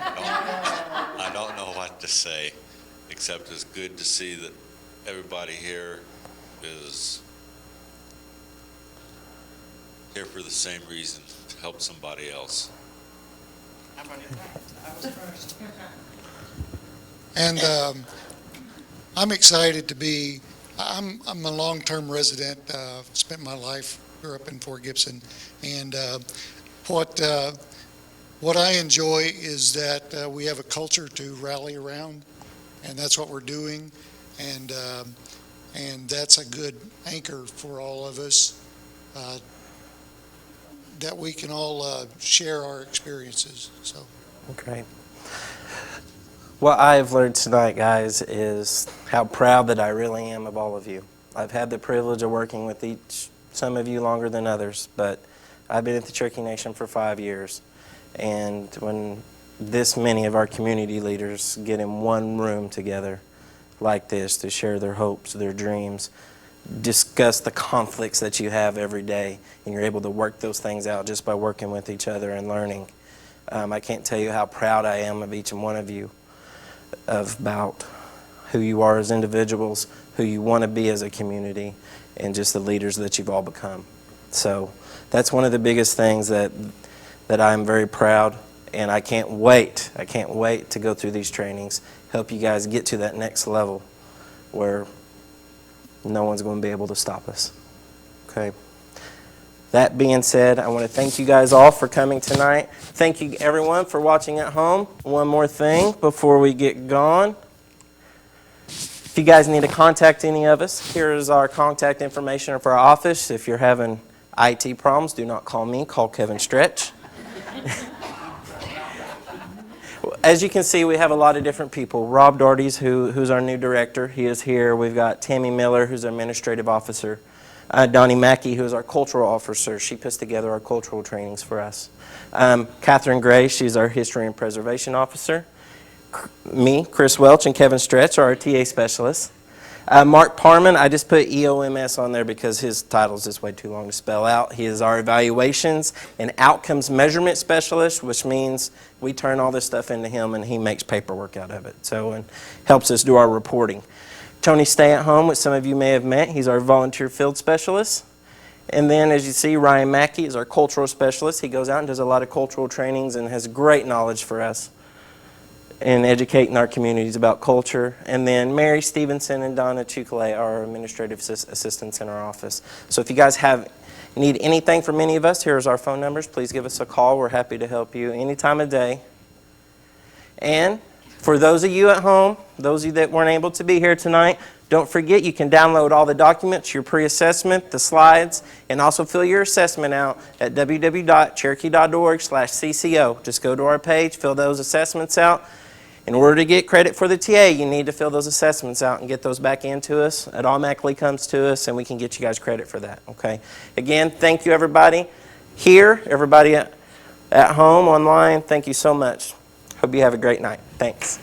I don't know what to say, except it's good to see that everybody here is here for the same reason, to help somebody else. And I'm excited to be, I'm a long-term resident, spent my life, grew up in Fort Gibson, and what I enjoy is that we have a culture to rally around, and that's what we're doing, and that's a good anchor for all of us, that we can all share our experiences. So. Okay. What I've learned tonight, guys, is how proud that I really am of all of you. I've had the privilege of working with some of you longer than others, but I've been at the Cherokee Nation for 5 years. And when this many of our community leaders get in one room together like this to share their hopes, their dreams, discuss the conflicts that you have every day, and you're able to work those things out just by working with each other and learning. I can't tell you how proud I am of each and one of you, about who you are as individuals, who you want to be as a community, and just the leaders that you've all become. So that's one of the biggest things that I'm very proud, and I can't wait to go through these trainings, help you guys get to that next level where no one's going to be able to stop us. Okay. That being said, I want to thank you guys all for coming tonight. Thank you everyone for watching at home. One more thing before we get gone. If you guys need to contact any of us, here is our contact information for our office. If you're having IT problems, do not call me, call Kevin Stretch. As you can see, we have a lot of different people. Rob Doherty's, who's our new director, he is here. We've got Tammy Miller, who's our administrative officer. Donnie Mackey, who is our cultural officer. She puts together our cultural trainings for us. Catherine Gray, she's our history and preservation officer. Me, Chris Welch, and Kevin Stretch are our TA specialists. Mark Parman, I just put EOMS on there because his title is just way too long to spell out. He is our evaluations and outcomes measurement specialist, which means we turn all this stuff into him and he makes paperwork out of it. So, and helps us do our reporting. Tony Stay at Home, which some of you may have met, he's our volunteer field specialist. And then, as you see, Ryan Mackey is our cultural specialist. He goes out and does a lot of cultural trainings and has great knowledge for us in educating our communities about culture. And then Mary Stevenson and Donna Chukale are our administrative assistants in our office. So if you guys need anything from any of us, here's our phone numbers. Please give us a call. We're happy to help you any time of day. And for those of you at home, those of you that weren't able to be here tonight, don't forget you can download all the documents, your pre-assessment, the slides, and also fill your assessment out at www.cherokee.org/CCO. Just go to our page, fill those assessments out. In order to get credit for the TA, you need to fill those assessments out and get those back into us. It automatically comes to us, and we can get you guys credit for that, okay? Again, thank you, everybody here, everybody at home, online. Thank you so much. Hope you have a great night. Thanks.